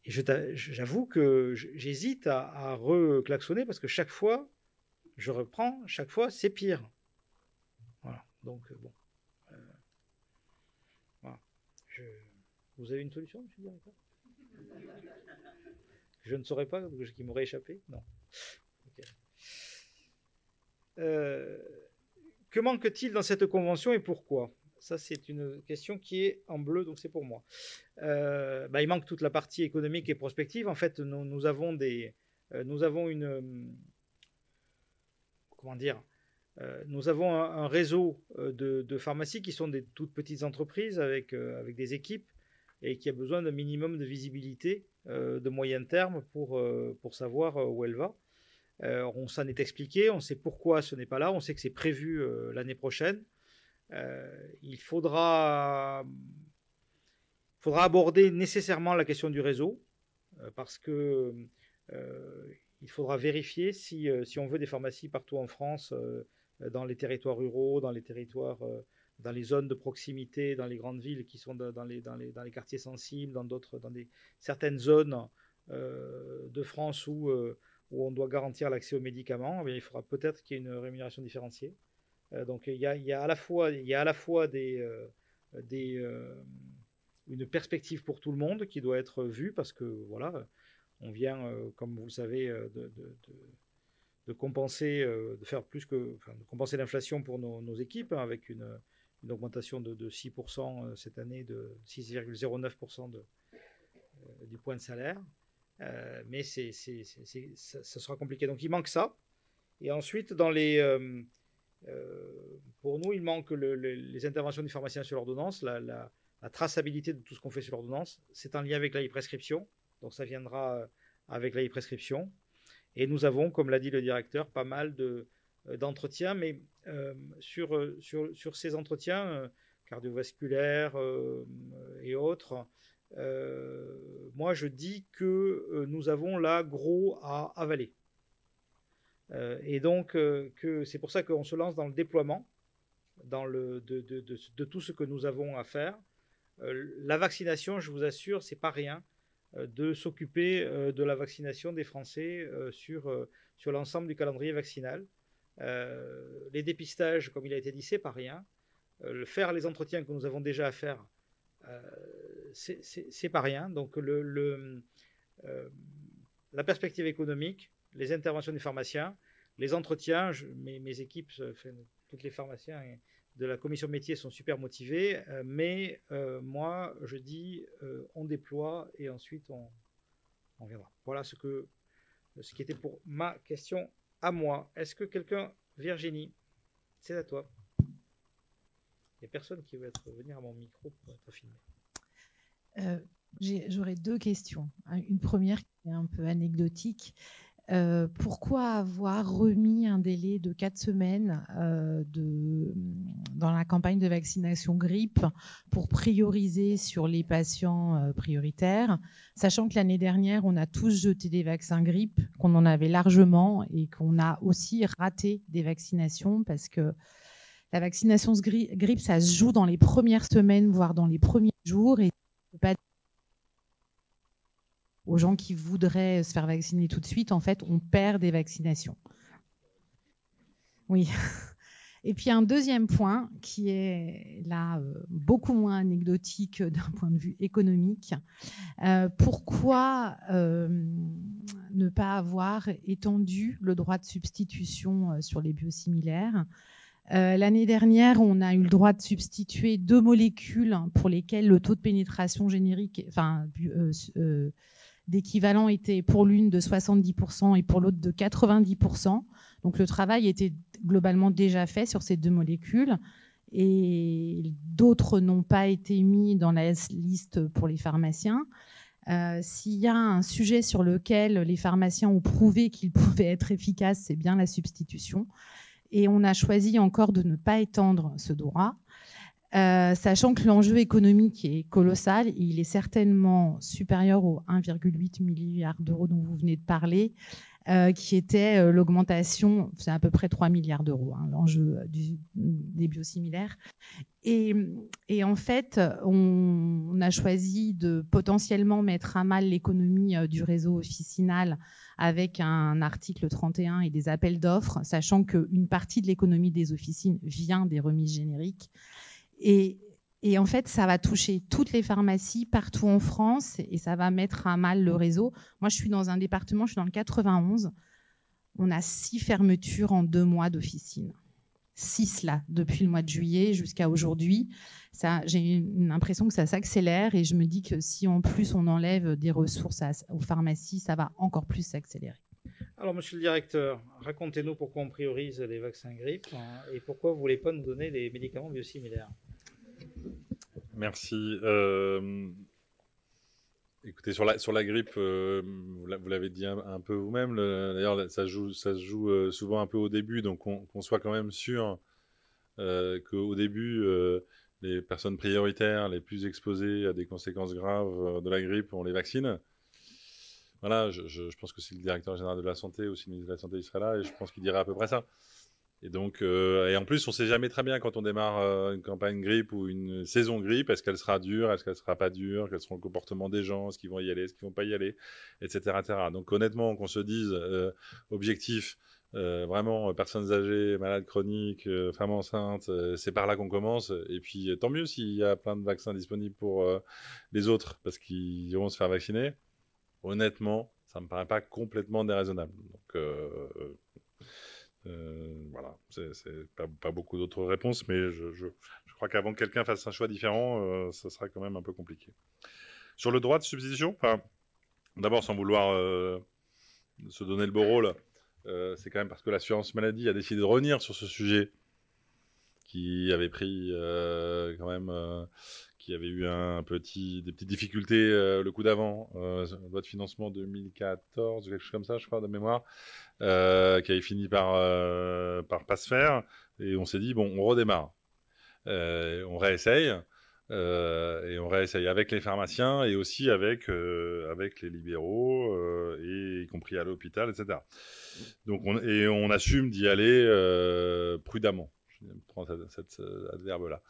Et j'avoue que j'hésite à reclaxonner parce que chaque fois, c'est pire. Voilà. Donc, bon. Voilà. Vous avez une solution, monsieur le directeur? Je ne saurais pas, qui m'aurait échappé? Non. Okay. Que manque-t-il dans cette convention et pourquoi? Ça, c'est une question qui est en bleu, donc c'est pour moi. Il manque toute la partie économique et prospective. En fait, nous avons nous avons un réseau de pharmacies qui sont des toutes petites entreprises avec des équipes et qui a besoin d'un minimum de visibilité de moyen terme pour savoir où elle va. On s'en est expliqué, on sait pourquoi ce n'est pas là, on sait que c'est prévu l'année prochaine. Il faudra aborder nécessairement la question du réseau parce que il faudra vérifier si on veut des pharmacies partout en France, dans les territoires ruraux, dans les zones de proximité, dans les grandes villes qui sont dans les quartiers sensibles, dans certaines zones de France où on doit garantir l'accès aux médicaments. Il faudra peut-être qu'il y ait une rémunération différenciée. Donc il y a à la fois une perspective pour tout le monde qui doit être vue parce que voilà, on vient, comme vous le savez, de compenser, de compenser l'inflation pour nos équipes, hein, avec une augmentation de 6% cette année, de 6,09% du point de salaire. Mais ça sera compliqué. Donc il manque ça. Et ensuite, pour nous, il manque les interventions du pharmacien sur l'ordonnance, la traçabilité de tout ce qu'on fait sur l'ordonnance. C'est en lien avec la e-prescription. Donc ça viendra avec la e-prescription. Et nous avons, comme l'a dit le directeur, pas mal d'entretiens, mais sur ces entretiens cardiovasculaires et autres, moi je dis que nous avons là gros à avaler. Et donc que c'est pour ça qu'on se lance dans le déploiement de tout ce que nous avons à faire. La vaccination, je vous assure, c'est pas rien de s'occuper de la vaccination des Français sur l'ensemble du calendrier vaccinal. Les dépistages, comme il a été dit, c'est pas rien. Faire les entretiens que nous avons déjà à faire, c'est pas rien. Donc la perspective économique, les interventions des pharmaciens, les entretiens, mes équipes, toutes les pharmaciens de la commission métier sont super motivés, mais moi je dis on déploie et ensuite on viendra. Voilà ce qui était pour ma question à moi. Est-ce que quelqu'un, Virginie, c'est à toi? Il n'y a personne qui veut venir à mon micro pour être filmé. J'aurais deux questions. Une première qui est un peu anecdotique. Pourquoi avoir remis un délai de 4 semaines dans la campagne de vaccination grippe pour prioriser sur les patients prioritaires, sachant que l'année dernière, on a tous jeté des vaccins grippe, qu'on en avait largement et qu'on a aussi raté des vaccinations parce que la vaccination grippe, ça se joue dans les premières semaines, voire dans les premiers jours et pas aux gens qui voudraient se faire vacciner tout de suite, en fait, on perd des vaccinations. Oui. Et puis un deuxième point qui est là beaucoup moins anecdotique d'un point de vue économique. Pourquoi ne pas avoir étendu le droit de substitution sur les biosimilaires L'année dernière, on a eu le droit de substituer 2 molécules pour lesquelles le taux de pénétration générique, d'équivalent était pour l'une de 70% et pour l'autre de 90%. Donc le travail était globalement déjà fait sur ces 2 molécules et d'autres n'ont pas été mis dans la liste pour les pharmaciens. S'il y a un sujet sur lequel les pharmaciens ont prouvé qu'ils pouvaient être efficaces, c'est bien la substitution. Et on a choisi encore de ne pas étendre ce droit, sachant que l'enjeu économique est colossal. Il est certainement supérieur aux 1,8 milliard d'euros dont vous venez de parler, qui était l'augmentation, c'est à peu près 3 milliards d'euros, hein, l'enjeu des biosimilaires. Et en fait, on a choisi de potentiellement mettre à mal l'économie du réseau officinal avec un article 31 et des appels d'offres, sachant qu'une partie de l'économie des officines vient des remises génériques. Et en fait, ça va toucher toutes les pharmacies partout en France et ça va mettre à mal le réseau. Moi, je suis dans un département, je suis dans le 91. On a 6 fermetures en 2 mois d'officine. 6 là, depuis le mois de juillet jusqu'à aujourd'hui. J'ai l'impression que ça s'accélère et je me dis que si en plus on enlève des ressources aux pharmacies, ça va encore plus s'accélérer. Alors, monsieur le directeur, racontez-nous pourquoi on priorise les vaccins grippe et pourquoi vous ne voulez pas nous donner les médicaments biosimilaires. Merci. Écoutez, sur la grippe, vous l'avez dit un peu vous-même. D'ailleurs, ça se joue souvent un peu au début, donc qu'on soit quand même sûr qu'au début, les personnes prioritaires, les plus exposées à des conséquences graves de la grippe, on les vaccine. Voilà, je pense que si le directeur général de la santé ou si le ministre de la Santé il serait là, et je pense qu'il dirait à peu près ça. Et donc, et en plus, on ne sait jamais très bien quand on démarre une campagne grippe ou une saison grippe, est-ce qu'elle sera dure, est-ce qu'elle ne sera pas dure, quels seront le comportement des gens, est-ce qu'ils vont y aller, est-ce qu'ils ne vont pas y aller, etc., etc. Donc honnêtement, qu'on se dise objectif, vraiment personnes âgées, malades chroniques, femmes enceintes, c'est par là qu'on commence. Et puis tant mieux s'il y a plein de vaccins disponibles pour les autres, parce qu'ils iront se faire vacciner. Honnêtement, ça ne me paraît pas complètement déraisonnable. Donc voilà, c'est pas beaucoup d'autres réponses, mais je crois qu'avant que quelqu'un fasse un choix différent, ça sera quand même un peu compliqué. Sur le droit de substitution, d'abord sans vouloir se donner le beau rôle, c'est quand même parce que l'assurance maladie a décidé de revenir sur ce sujet qui avait pris quand même, qui avait eu des petites difficultés le coup d'avant, loi de financement 2014, quelque chose comme ça, je crois, de mémoire, qui avait fini par pas se faire, et on s'est dit, bon, on redémarre. On réessaye, et on réessaye avec les pharmaciens et aussi avec les libéraux, et y compris à l'hôpital, etc. Donc on assume d'y aller prudemment. Je prends cet adverbe-là.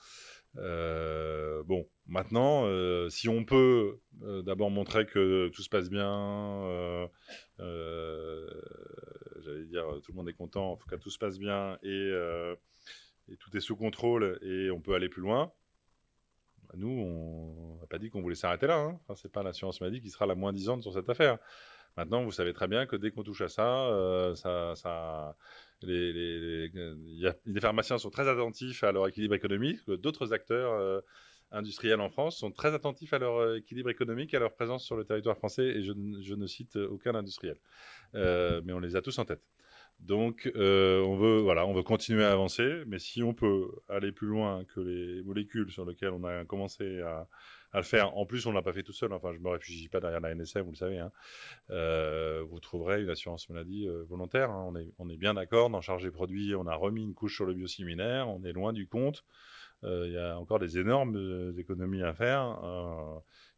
Bon, maintenant, si on peut d'abord montrer que tout se passe bien, j'allais dire tout le monde est content, en tout cas tout se passe bien et tout est sous contrôle et on peut aller plus loin. Nous, on n'a pas dit qu'on voulait s'arrêter là. Hein. Enfin, c'est pas l'assurance maladie qui sera la moins disante sur cette affaire. Maintenant, vous savez très bien que dès qu'on touche à ça, les pharmaciens sont très attentifs à leur équilibre économique. D'autres acteurs industriels en France sont très attentifs à leur équilibre économique et à leur présence sur le territoire français. Et je ne cite aucun industriel. Mais on les a tous en tête. Donc, on veut continuer à avancer. Mais si on peut aller plus loin que les molécules sur lesquelles on a commencé à le faire. En plus, on ne l'a pas fait tout seul. Enfin, je ne me réfugie pas derrière la NSM, vous le savez. Hein. Vous trouverez une assurance maladie volontaire. Hein. On est bien d'accord. Dans charge des produits, on a remis une couche sur le biosimilaire. On est loin du compte. Il y a encore des énormes économies à faire.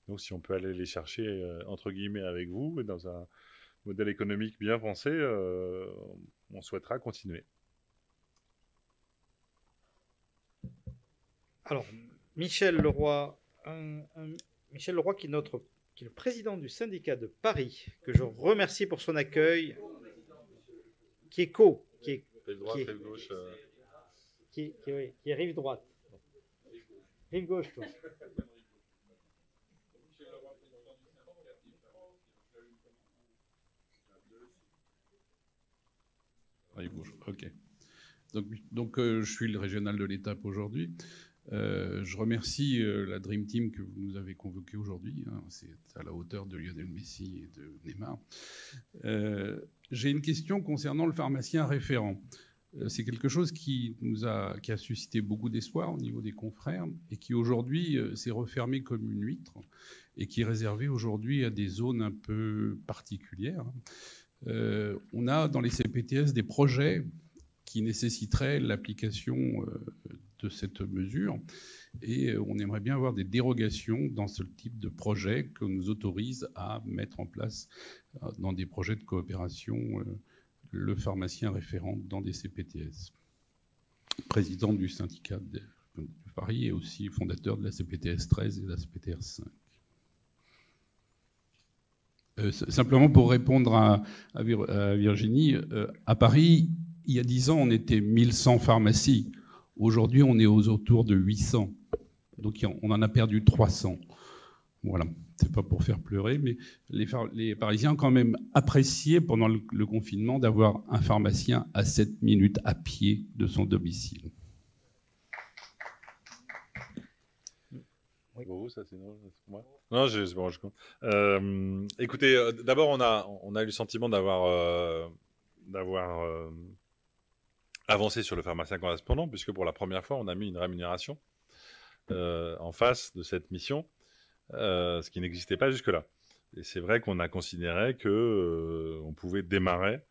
Donc, si on peut aller les chercher, entre guillemets, avec vous, dans un modèle économique bien pensé, on souhaitera continuer. Alors, Michel Leroy... Michel Leroy, qui est le président du syndicat de Paris, que je remercie pour son accueil, qui est rive droite. Rive gauche, toi. Rive gauche, ok. Donc, je suis le régional de l'étape aujourd'hui. Je remercie la Dream Team que vous nous avez convoquée aujourd'hui. Hein, c'est à la hauteur de Lionel Messi et de Neymar. J'ai une question concernant le pharmacien référent. C'est quelque chose qui a suscité beaucoup d'espoir au niveau des confrères et qui aujourd'hui s'est refermé comme une huître et qui est réservé aujourd'hui à des zones un peu particulières. On a dans les CPTS des projets qui nécessiteraient l'application de cette mesure et on aimerait bien avoir des dérogations dans ce type de projet qu'on nous autorise à mettre en place dans des projets de coopération le pharmacien référent dans des CPTS. Président du syndicat de Paris et aussi fondateur de la CPTS 13 et de la CPTS 5. Simplement pour répondre à Virginie, à Paris, il y a 10 ans, on était 1100 pharmacies. Aujourd'hui, on est aux autour de 800. Donc on en a perdu 300. Voilà, c'est pas pour faire pleurer, mais les Parisiens ont quand même apprécié pendant le confinement d'avoir un pharmacien à 7 minutes à pied de son domicile. Oui. Bon, ça c'est moi. Non, c'est bon, je compte. Écoutez, d'abord on a eu le sentiment d'avoir avancé sur le pharmacien correspondant, puisque pour la première fois on a mis une rémunération en face de cette mission. Ce qui n'existait pas jusque-là. Et c'est vrai qu'on a considéré que on pouvait démarrer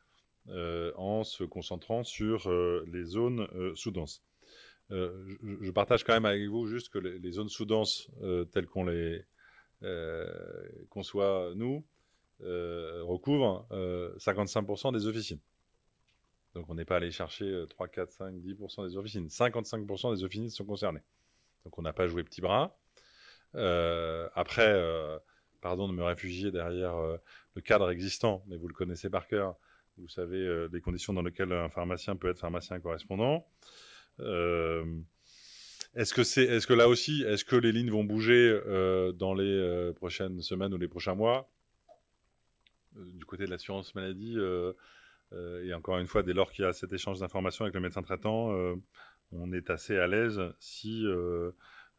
en se concentrant sur les zones sous-denses. Je partage quand même avec vous juste que les zones sous-denses telles qu'on les conçoit nous recouvrent 55% des officines. Donc on n'est pas allé chercher 3, 4, 5, 10% des officines. 55% des officines sont concernées. Donc on n'a pas joué petit bras. Après, pardon de me réfugier derrière le cadre existant, mais vous le connaissez par cœur. Vous savez les conditions dans lesquelles un pharmacien peut être pharmacien correspondant. Est-ce que là aussi, est-ce que les lignes vont bouger dans les prochaines semaines ou les prochains mois du côté de l'assurance maladie et encore une fois, dès lors qu'il y a cet échange d'informations avec le médecin traitant, on est assez à l'aise si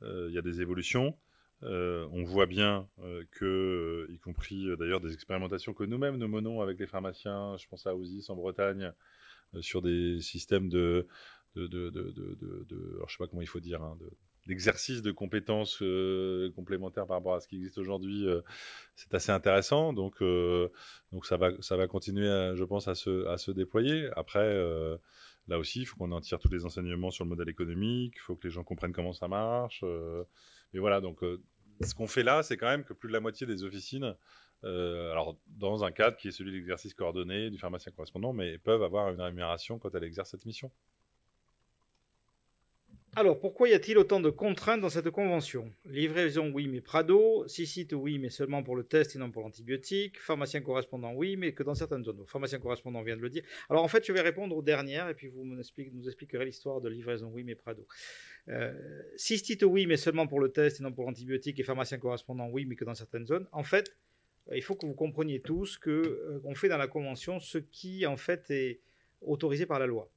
il y a des évolutions. On voit bien que, y compris d'ailleurs des expérimentations que nous-mêmes nous menons avec les pharmaciens, je pense à Osis en Bretagne, sur des systèmes alors je sais pas comment il faut dire, hein, d'exercice de compétences complémentaires par rapport à ce qui existe aujourd'hui, c'est assez intéressant. Donc ça va continuer, je pense, à se déployer. Après, là aussi, il faut qu'on en tire tous les enseignements sur le modèle économique, il faut que les gens comprennent comment ça marche. Mais voilà, donc ce qu'on fait là, c'est quand même que plus de la moitié des officines, alors dans un cadre qui est celui de l'exercice coordonné du pharmacien correspondant, mais peuvent avoir une rémunération quand elles exercent cette mission. Alors, pourquoi y a-t-il autant de contraintes dans cette convention? Livraison, oui, mais Prado. 6 sites, oui, mais seulement pour le test et non pour l'antibiotique. Pharmacien correspondant, oui, mais que dans certaines zones. Donc, pharmacien correspondant vient de le dire. Alors, en fait, je vais répondre aux dernières, et puis vous nous expliquerez l'histoire de livraison, oui, mais Prado. 6 sites, oui, mais seulement pour le test et non pour l'antibiotique. Et pharmacien correspondant, oui, mais que dans certaines zones. En fait, il faut que vous compreniez tous qu'on fait dans la convention ce qui, en fait, est autorisé par la loi.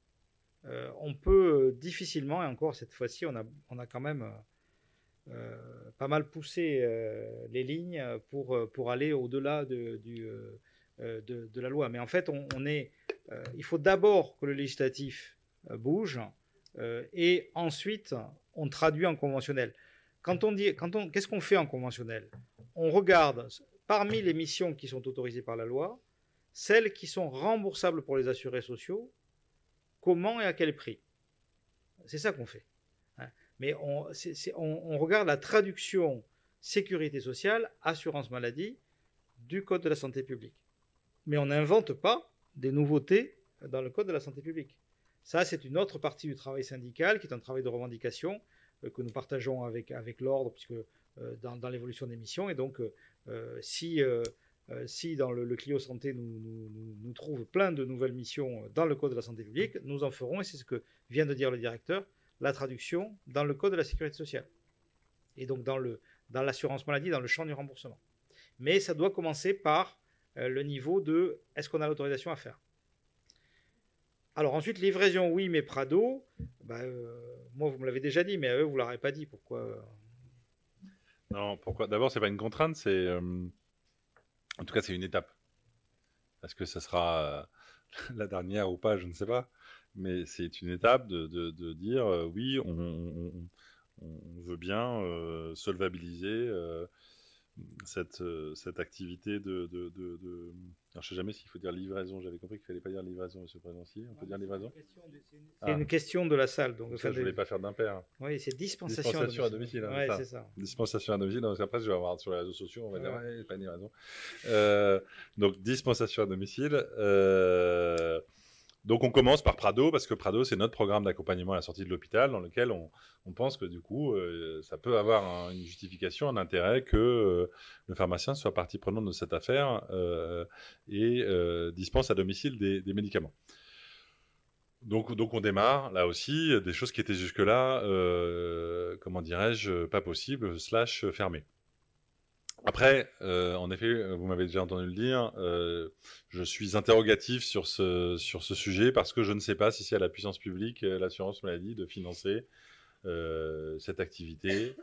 On peut difficilement, et encore cette fois-ci, on a quand même pas mal poussé les lignes pour aller au-delà de la loi. Mais en fait, il faut d'abord que le législatif bouge et ensuite on traduit en conventionnel. Qu'est-ce qu'on fait en conventionnel? On regarde parmi les missions qui sont autorisées par la loi, celles qui sont remboursables pour les assurés sociaux. Comment et à quel prix? C'est ça qu'on fait. Mais on regarde la traduction sécurité sociale, assurance maladie du Code de la santé publique. Mais on n'invente pas des nouveautés dans le Code de la santé publique. Ça, c'est une autre partie du travail syndical qui est un travail de revendication que nous partageons avec l'ordre, puisque dans l'évolution des missions. Et donc, si dans le Clio Santé nous trouve plein de nouvelles missions dans le Code de la santé publique, nous en ferons, et c'est ce que vient de dire le directeur, la traduction dans le Code de la sécurité sociale. Et donc dans l'assurance maladie, dans le champ du remboursement. Mais ça doit commencer par le niveau de est-ce qu'on a l'autorisation à faire. Alors ensuite, livraison, oui, mais Prado, moi, vous me l'avez déjà dit, mais à eux, vous ne l'aurez pas dit. Pourquoi Non, pourquoi? D'abord, c'est pas une contrainte, c'est en tout cas, c'est une étape. Est-ce que ça sera la dernière ou pas, je ne sais pas. Mais c'est une étape de dire oui, on veut bien solvabiliser cette activité Alors, je ne sais jamais s'il faut dire livraison. J'avais compris qu'il ne fallait pas dire livraison, monsieur le président. Si, on peut dire livraison. C'est une question de la salle. Donc, ça, je ne voulais pas faire d'impair. Oui, c'est dispensation à domicile. Oui, c'est ça. Dispensation à domicile. Donc après, je vais avoir sur les réseaux sociaux, on va dire, ouais, pas une livraison. Donc, dispensation à domicile. Donc, on commence par Prado, parce que Prado, c'est notre programme d'accompagnement à la sortie de l'hôpital, dans lequel on pense que, du coup, ça peut avoir une justification, un intérêt que le pharmacien soit partie prenante de cette affaire et dispense à domicile des médicaments. Donc, on démarre, là aussi, des choses qui étaient jusque-là, comment dirais-je, pas possibles, / fermées. Après, en effet, vous m'avez déjà entendu le dire, je suis interrogatif sur ce sujet parce que je ne sais pas si c'est à la puissance publique, l'assurance maladie, de financer cette activité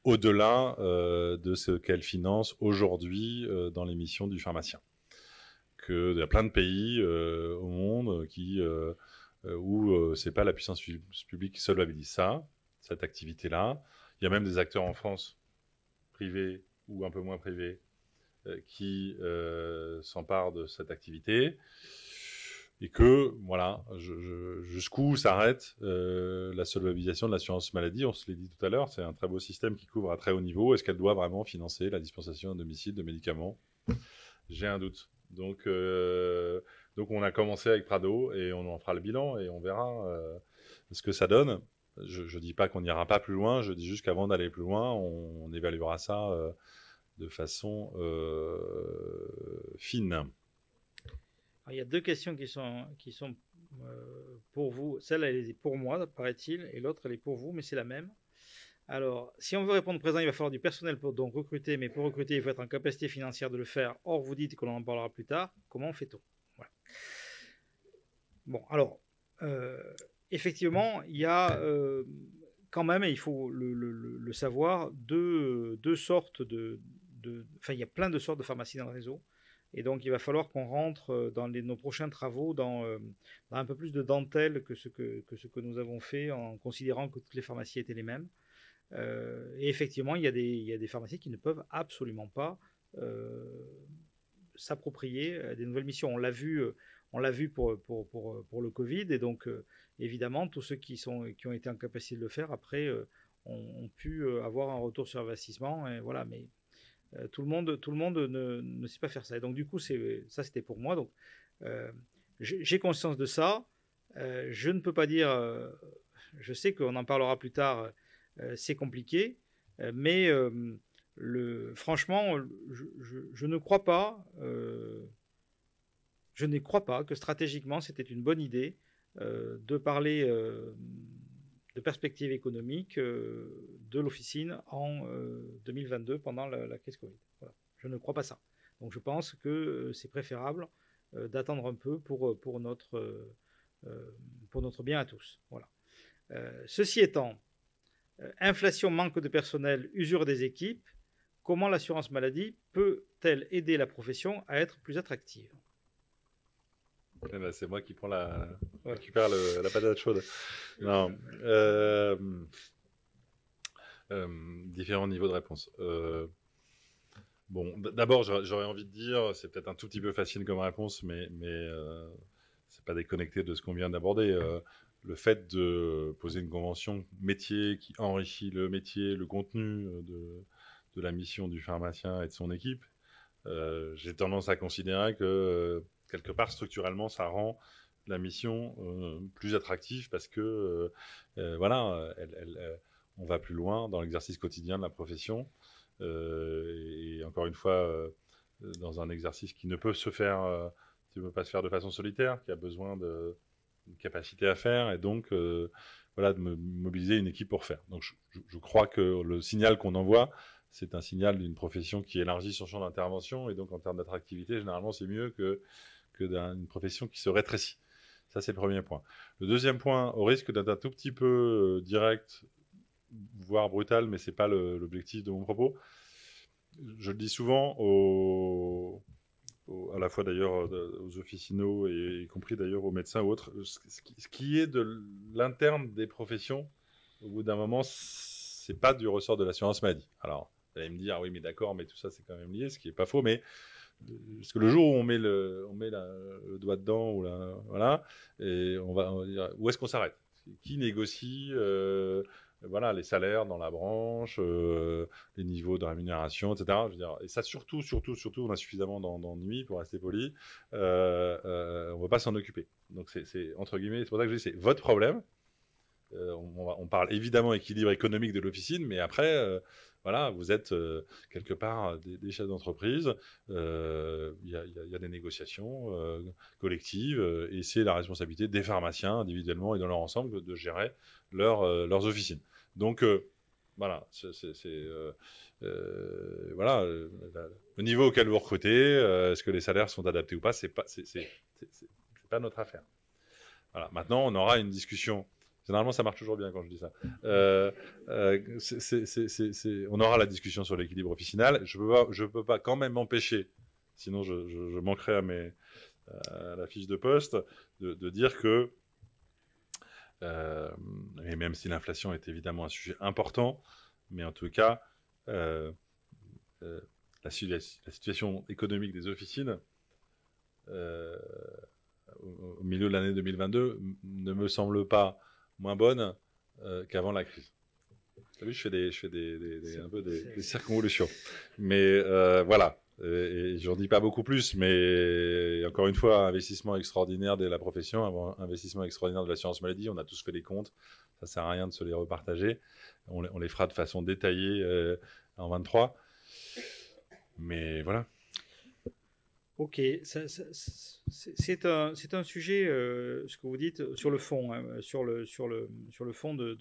au-delà de ce qu'elle finance aujourd'hui dans les missions du pharmacien. Il y a plein de pays au monde où c'est pas la puissance publique qui solvabilise cette activité-là. Il y a même des acteurs en France, privés ou un peu moins privés, qui s'emparent de cette activité. Et que, voilà, jusqu'où s'arrête la solvabilisation de l'assurance maladie? On se l'est dit tout à l'heure, c'est un très beau système qui couvre à très haut niveau. Est-ce qu'elle doit vraiment financer la dispensation à domicile de médicaments? J'ai un doute. Donc, on a commencé avec Prado et on en fera le bilan et on verra ce que ça donne. Je ne dis pas qu'on n'ira pas plus loin, je dis juste qu'avant d'aller plus loin, on évaluera ça de façon fine. Alors, il y a deux questions qui sont pour vous. Celle, elle est pour moi, paraît-il, et l'autre, elle est pour vous, mais c'est la même. Alors, si on veut répondre présent, il va falloir du personnel pour donc recruter, mais pour recruter, il faut être en capacité financière de le faire. Or, vous dites que l'on en parlera plus tard. Comment fait-on? Voilà. Bon, alors, effectivement, il y a quand même, et il faut le savoir, deux sortes enfin, il y a plein de sortes de pharmacies dans le réseau. Et donc, il va falloir qu'on rentre dans nos prochains travaux dans un peu plus de dentelle que ce que nous avons fait en considérant que toutes les pharmacies étaient les mêmes. Et effectivement, il y a des pharmacies qui ne peuvent absolument pas s'approprier des nouvelles missions. On l'a vu pour le Covid, et donc évidemment, tous ceux qui ont été en capacité de le faire après ont pu avoir un retour sur investissement. Et voilà, mais tout le monde ne sait pas faire ça. Et donc du coup, ça c'était pour moi. Donc j'ai conscience de ça. Je ne peux pas dire. Je sais qu'on en parlera plus tard. C'est compliqué, mais franchement, je ne crois pas. Je ne crois pas que stratégiquement c'était une bonne idée de parler de perspectives économiques de l'officine en 2022 pendant la crise Covid. Voilà. Je ne crois pas ça. Donc je pense que c'est préférable d'attendre un peu pour notre bien à tous. Voilà. Ceci étant, inflation, manque de personnel, usure des équipes, comment l'assurance maladie peut-elle aider la profession à être plus attractive? Eh ben, c'est moi qui prends récupère la patate chaude. Non. Différents niveaux de réponse. Bon, d'abord, j'aurais envie de dire, c'est peut-être un tout petit peu facile comme réponse, mais c'est pas déconnecté de ce qu'on vient d'aborder. Le fait de poser une convention métier qui enrichit le métier, le contenu de la mission du pharmacien et de son équipe, j'ai tendance à considérer que quelque part, structurellement, ça rend la mission plus attractive parce que, voilà, on va plus loin dans l'exercice quotidien de la profession. Et encore une fois, dans un exercice qui ne peut se faire, qui ne peut pas se faire de façon solitaire, qui a besoin d'une capacité à faire, et donc, voilà, de mobiliser une équipe pour faire. Donc, je crois que le signal qu'on envoie, c'est un signal d'une profession qui élargit son champ d'intervention, et donc en termes d'attractivité, généralement, c'est mieux que d'une profession qui se rétrécit. Ça, c'est le premier point. Le deuxième point, au risque d'être un tout petit peu direct, voire brutal, mais ce n'est pas l'objectif de mon propos, je le dis souvent à la fois d'ailleurs aux officinaux et y compris d'ailleurs aux médecins ou autres, ce qui est de l'interne des professions, au bout d'un moment, c'est pas du ressort de l'assurance maladie. Alors, vous allez me dire, ah oui, mais d'accord, mais tout ça, c'est quand même lié, ce qui n'est pas faux, mais parce que le jour où on met le doigt dedans, voilà, et on va dire, où est-ce qu'on s'arrête? Qui négocie voilà, les salaires dans la branche, les niveaux de rémunération, etc. Je veux dire, et ça, surtout, on a suffisamment d'ennuis, pour rester poli, on ne va pas s'en occuper. Donc, c'est entre guillemets, c'est pour ça que je dis, c'est votre problème. On parle évidemment équilibre économique de l'officine, mais après, voilà, vous êtes quelque part des chefs d'entreprise, il y a des négociations collectives, et c'est la responsabilité des pharmaciens individuellement et dans leur ensemble de gérer leurs officines. Donc, voilà, voilà, le niveau auquel vous recrutez, est-ce que les salaires sont adaptés ou pas, c'est pas notre affaire. Voilà. Maintenant, on aura une discussion. Généralement, ça marche toujours bien quand je dis ça. On aura la discussion sur l'équilibre officinal. Je peux pas quand même m'empêcher, sinon je manquerai à la fiche de poste, de dire que, et même si l'inflation est évidemment un sujet important, mais en tout cas, la situation économique des officines au milieu de l'année 2022 ne me semble pas moins bonne qu'avant la crise. Vous savez, je fais un peu des circonvolutions. Mais voilà, et j'en dis pas beaucoup plus, mais encore une fois, investissement extraordinaire de la profession, investissement extraordinaire de l'assurance maladie, on a tous fait les comptes, ça sert à rien de se les repartager, on les fera de façon détaillée en 23, mais voilà. Ok, c'est un sujet, ce que vous dites, sur le fond, hein, sur le fond de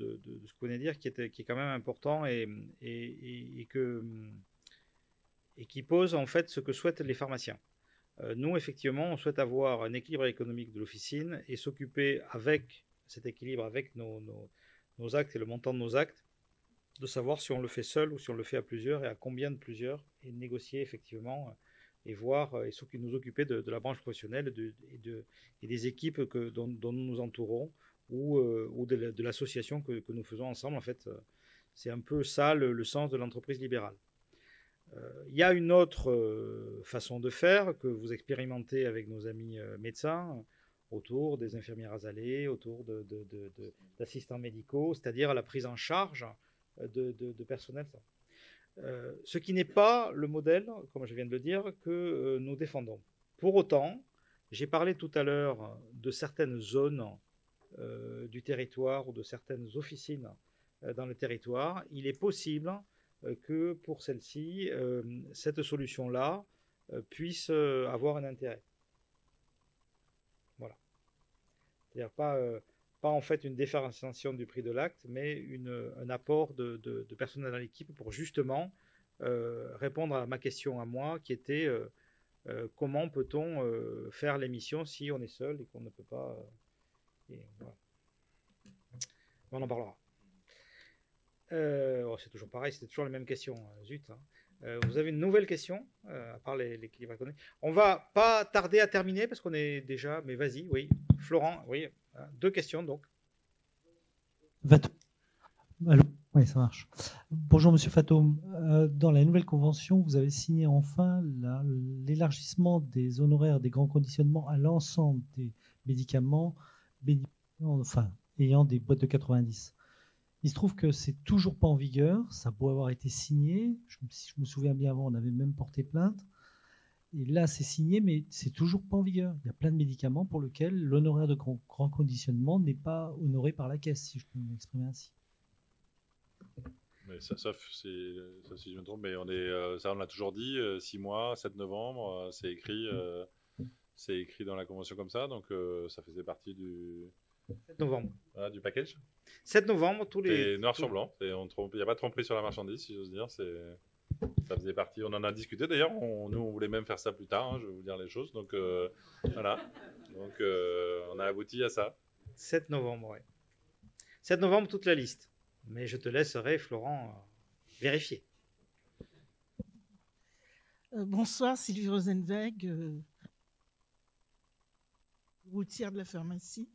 ce qu'on venait de dire, qui est quand même important et qui pose en fait ce que souhaitent les pharmaciens. Nous, effectivement, on souhaite avoir un équilibre économique de l'officine et s'occuper avec cet équilibre, avec nos actes et le montant de nos actes, de savoir si on le fait seul ou si on le fait à plusieurs et à combien de plusieurs, et négocier effectivement et voir et nous occuper de la branche professionnelle et des équipes dont nous nous entourons ou de l'association que nous faisons ensemble. En fait, c'est un peu ça le sens de l'entreprise libérale. Il y a une autre façon de faire que vous expérimentez avec nos amis médecins autour des infirmières azalées, autour d'assistants médicaux, c'est-à-dire la prise en charge de personnel. Ce qui n'est pas le modèle, comme je viens de le dire, que nous défendons. Pour autant, j'ai parlé tout à l'heure de certaines zones du territoire ou de certaines officines dans le territoire. Il est possible que pour celle-ci, cette solution-là puisse avoir un intérêt. Voilà. C'est-à-dire pas en fait une différenciation du prix de l'acte, mais un apport de personnel dans l'équipe pour justement répondre à ma question à moi, qui était comment peut-on faire l'émission si on est seul et qu'on ne peut pas... voilà. On en parlera. C'est toujours pareil, c'était toujours les mêmes questions. Zut. Hein. Vous avez une nouvelle question, à part l'équilibre économique. On va pas tarder à terminer parce qu'on est déjà... Mais vas-y, oui. Florent, oui. 2 questions donc. Allô, oui, ça marche. Bonjour Monsieur Fatome. Dans la nouvelle convention, vous avez signé enfin l'élargissement des honoraires des grands conditionnements à l'ensemble des médicaments ayant des boîtes de 90. Il se trouve que c'est toujours pas en vigueur. Ça pourrait avoir été signé. Si je me souviens bien avant, on avait même porté plainte. Et là, c'est signé, mais c'est toujours pas en vigueur. Il y a plein de médicaments pour lesquels l'honoraire de grand conditionnement n'est pas honoré par la caisse, si je peux m'exprimer ainsi. Mais sauf si je me trompe, mais ça on l'a toujours dit, 6 mois, 7 novembre, c'est écrit dans la convention comme ça, donc ça faisait partie du... 7 novembre. Voilà, du package. 7 novembre, tous les... C'est noir sur blanc, il n'y a pas de tromperie sur la marchandise, si j'ose dire. Ça faisait partie, on en a discuté d'ailleurs, nous on voulait même faire ça plus tard, je vais vous dire les choses, donc voilà, donc on a abouti à ça. 7 novembre, oui. 7 novembre, toute la liste. Mais je te laisserai, Florent, vérifier. Bonsoir, Sylvie Rosenweg, routière de la pharmacie.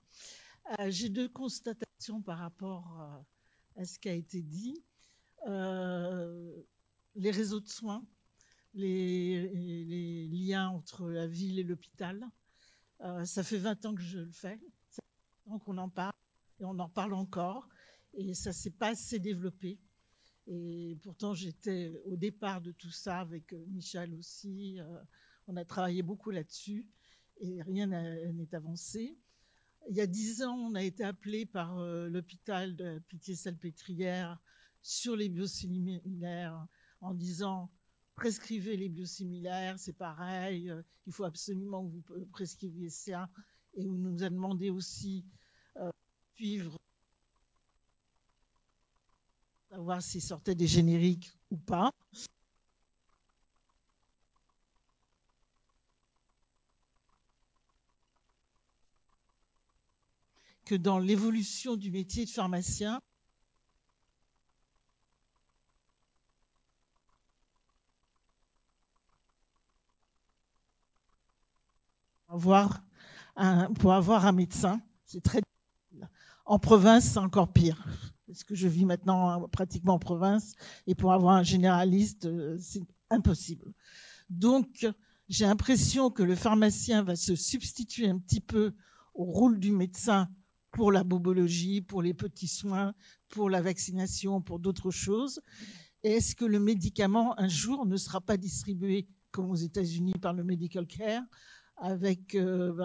J'ai 2 constatations par rapport à ce qui a été dit. Les réseaux de soins, les liens entre la ville et l'hôpital. Ça fait 20 ans que je le fais, ça fait 20 ans qu'on en parle, et on en parle encore, et ça ne s'est pas assez développé. Et pourtant, j'étais au départ de tout ça avec Michel aussi. On a travaillé beaucoup là-dessus, et rien n'est avancé. Il y a 10 ans, on a été appelé par l'hôpital de Pitié-Salpêtrière sur les biosimilaires en disant « prescrivez les biosimilaires, c'est pareil, il faut absolument que vous prescriviez ça ». Et on nous a demandé aussi de suivre, savoir s'ils sortaient des génériques ou pas. Que dans l'évolution du métier de pharmacien, pour avoir un médecin, c'est très difficile. En province, c'est encore pire, parce que je vis maintenant pratiquement en province, et pour avoir un généraliste, c'est impossible. Donc, j'ai l'impression que le pharmacien va se substituer un petit peu au rôle du médecin pour la bobologie, pour les petits soins, pour la vaccination, pour d'autres choses. Et est-ce que le médicament, un jour, ne sera pas distribué, comme aux États-Unis, par le Medical Care, avec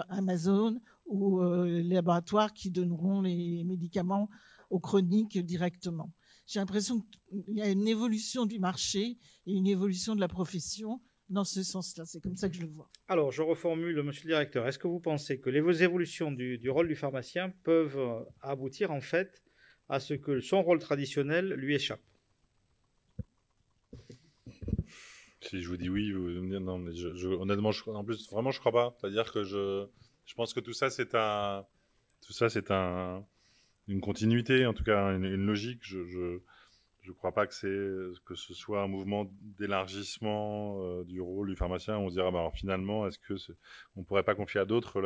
Amazon ou les laboratoires qui donneront les médicaments aux chroniques directement? J'ai l'impression qu'il y a une évolution du marché et une évolution de la profession dans ce sens-là. C'est comme ça que je le vois. Alors, je reformule, monsieur le directeur. Est-ce que vous pensez que les évolutions du rôle du pharmacien peuvent aboutir en fait à ce que son rôle traditionnel lui échappe? Si je vous dis oui, vous me dire non, mais honnêtement, en plus, vraiment, je crois pas. C'est-à-dire que je pense que tout ça, c'est une continuité, en tout cas, une logique. Je crois pas que ce soit un mouvement d'élargissement du rôle du pharmacien. On se dira, alors, finalement, est-ce que on pourrait pas confier à d'autres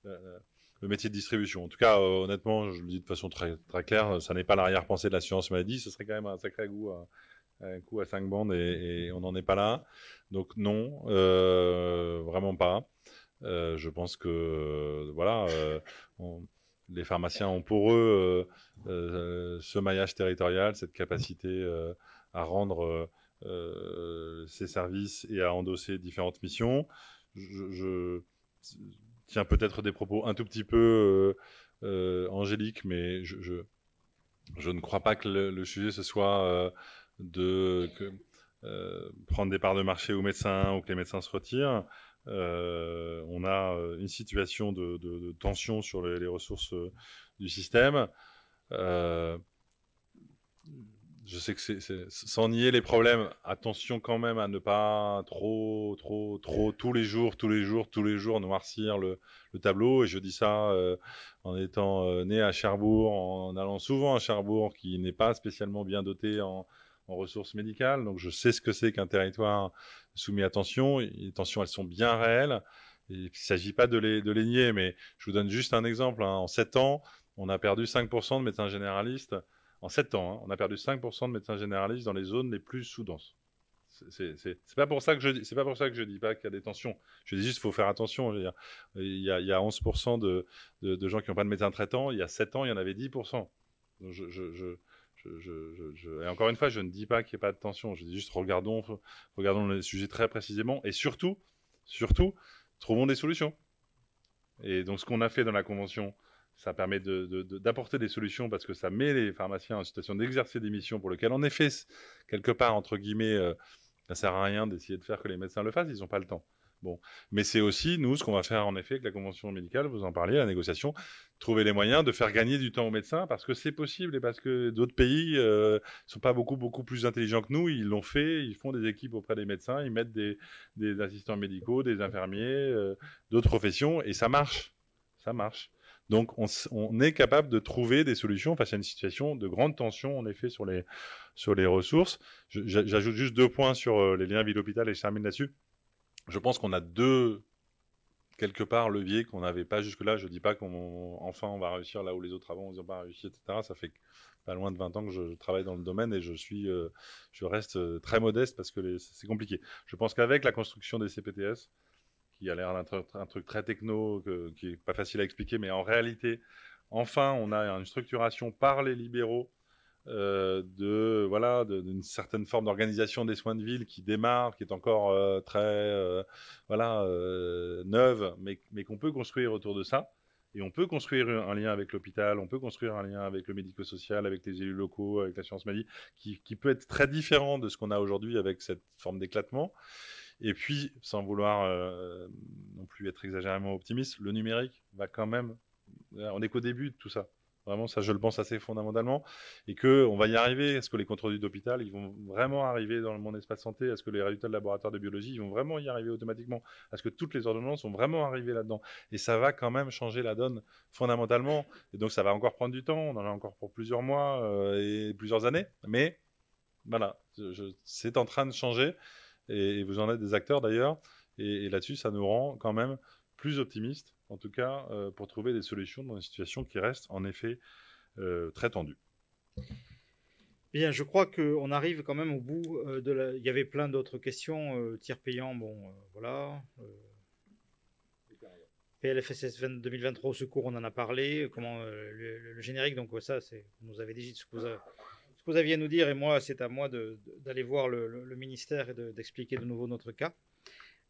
le métier de distribution? En tout cas, honnêtement, je le dis de façon très, très claire, ça n'est pas l'arrière-pensée de l'assurance maladie. Ce serait quand même un sacré coup à 5 bandes et on n'en est pas là. Donc non, vraiment pas. Je pense que voilà, les pharmaciens ont pour eux ce maillage territorial, cette capacité à rendre ces services et à endosser différentes missions. Je tiens peut-être des propos un tout petit peu angéliques, mais je ne crois pas que le sujet ce soit prendre des parts de marché aux médecins ou que les médecins se retirent. On a une situation de tension sur les ressources du système. Je sais que sans nier les problèmes, attention quand même à ne pas trop tous les jours noircir le tableau. Et je dis ça en étant né à Cherbourg, en allant souvent à Cherbourg, qui n'est pas spécialement bien doté en ressources médicales. Donc je sais ce que c'est qu'un territoire soumis à tension. Les tensions, elles sont bien réelles. Et il ne s'agit pas de les nier, mais je vous donne juste un exemple. En 7 ans, on a perdu 5% de médecins généralistes. En 7 ans, on a perdu 5% de médecins généralistes dans les zones les plus sous-denses. C'est pas pour ça que je dis pas qu'il y a des tensions. Je dis juste qu'il faut faire attention. Il y a 11% de gens qui n'ont pas de médecin traitant. Il y a 7 ans, il y en avait 10%. Donc et encore une fois, je ne dis pas qu'il n'y ait pas de tension. Je dis juste regardons le sujet très précisément et surtout, trouvons des solutions. Et donc, ce qu'on a fait dans la convention, ça permet d'apporter des solutions parce que ça met les pharmaciens en situation d'exercer des missions pour lesquelles, en effet, quelque part, entre guillemets, ça ne sert à rien d'essayer de faire que les médecins le fassent, ils n'ont pas le temps. Bon, mais c'est aussi, nous, ce qu'on va faire en effet avec la convention médicale, vous en parliez, la négociation, trouver les moyens de faire gagner du temps aux médecins, parce que c'est possible et parce que d'autres pays sont pas beaucoup plus intelligents que nous, ils l'ont fait, ils font des équipes auprès des médecins, ils mettent des assistants médicaux, des infirmiers, d'autres professions, et ça marche. Ça marche. Donc, on est capable de trouver des solutions face à une situation de grande tension, en effet, sur les ressources. J'ajoute juste 2 points sur les liens ville-hôpital et je termine là-dessus. Je pense qu'on a 2, quelque part, leviers qu'on n'avait pas jusque-là. Je ne dis pas qu'enfin on va réussir là où les autres avant, ils n'ont pas réussi, etc. Ça fait pas loin de 20 ans que je travaille dans le domaine et je reste très modeste parce que c'est compliqué. Je pense qu'avec la construction des CPTS, qui a l'air d'être un truc très techno, qui n'est pas facile à expliquer, mais en réalité, enfin, on a une structuration par les libéraux d'une certaine forme d'organisation des soins de ville qui démarre, qui est encore très neuve, mais qu'on peut construire autour de ça. Et on peut construire un lien avec l'hôpital, on peut construire un lien avec le médico-social, avec les élus locaux, avec l'assurance maladie, qui peut être très différent de ce qu'on a aujourd'hui avec cette forme d'éclatement. Et puis, sans vouloir non plus être exagérément optimiste, le numérique va quand même... On n'est qu'au début de tout ça. Vraiment, ça, je le pense assez fondamentalement. Et qu'on va y arriver. Est-ce que les comptes rendus d'hôpital, ils vont vraiment arriver dans mon espace santé? Est-ce que les résultats de laboratoire de biologie, ils vont vraiment y arriver automatiquement? Est-ce que toutes les ordonnances vont vraiment arriver là-dedans? Et ça va quand même changer la donne fondamentalement. Et donc, ça va encore prendre du temps. On en a encore pour plusieurs mois et plusieurs années. Mais voilà, c'est en train de changer. Et vous en êtes des acteurs d'ailleurs. Et là-dessus, ça nous rend quand même plus optimistes, en tout cas, pour trouver des solutions dans une situation qui reste en effet très tendue. Bien, je crois qu'on arrive quand même au bout Il y avait plein d'autres questions. Tiers payant, voilà. PLFSS 2023 au secours, on en a parlé. Comment le générique, donc ça, vous nous avez dit ce que vous aviez à nous dire, et moi, c'est à moi d'aller voir le ministère et d'expliquer de nouveau notre cas.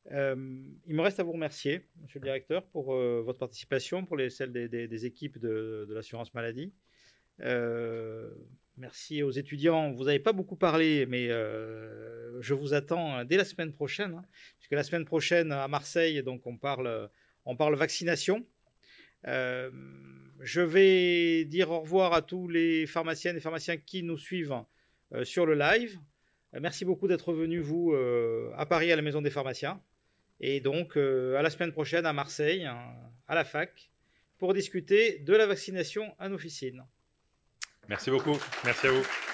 Il me reste à vous remercier, monsieur le directeur, pour votre participation, pour celle des équipes de l'assurance maladie. Merci aux étudiants. Vous n'avez pas beaucoup parlé, mais je vous attends dès la semaine prochaine, puisque la semaine prochaine à Marseille, donc on parle vaccination. Je vais dire au revoir à tous les pharmaciennes et pharmaciens qui nous suivent sur le live. Merci beaucoup d'être venus, vous, à Paris, à la Maison des pharmaciens. Et donc, à la semaine prochaine à Marseille, à la fac, pour discuter de la vaccination en officine. Merci beaucoup. Merci à vous.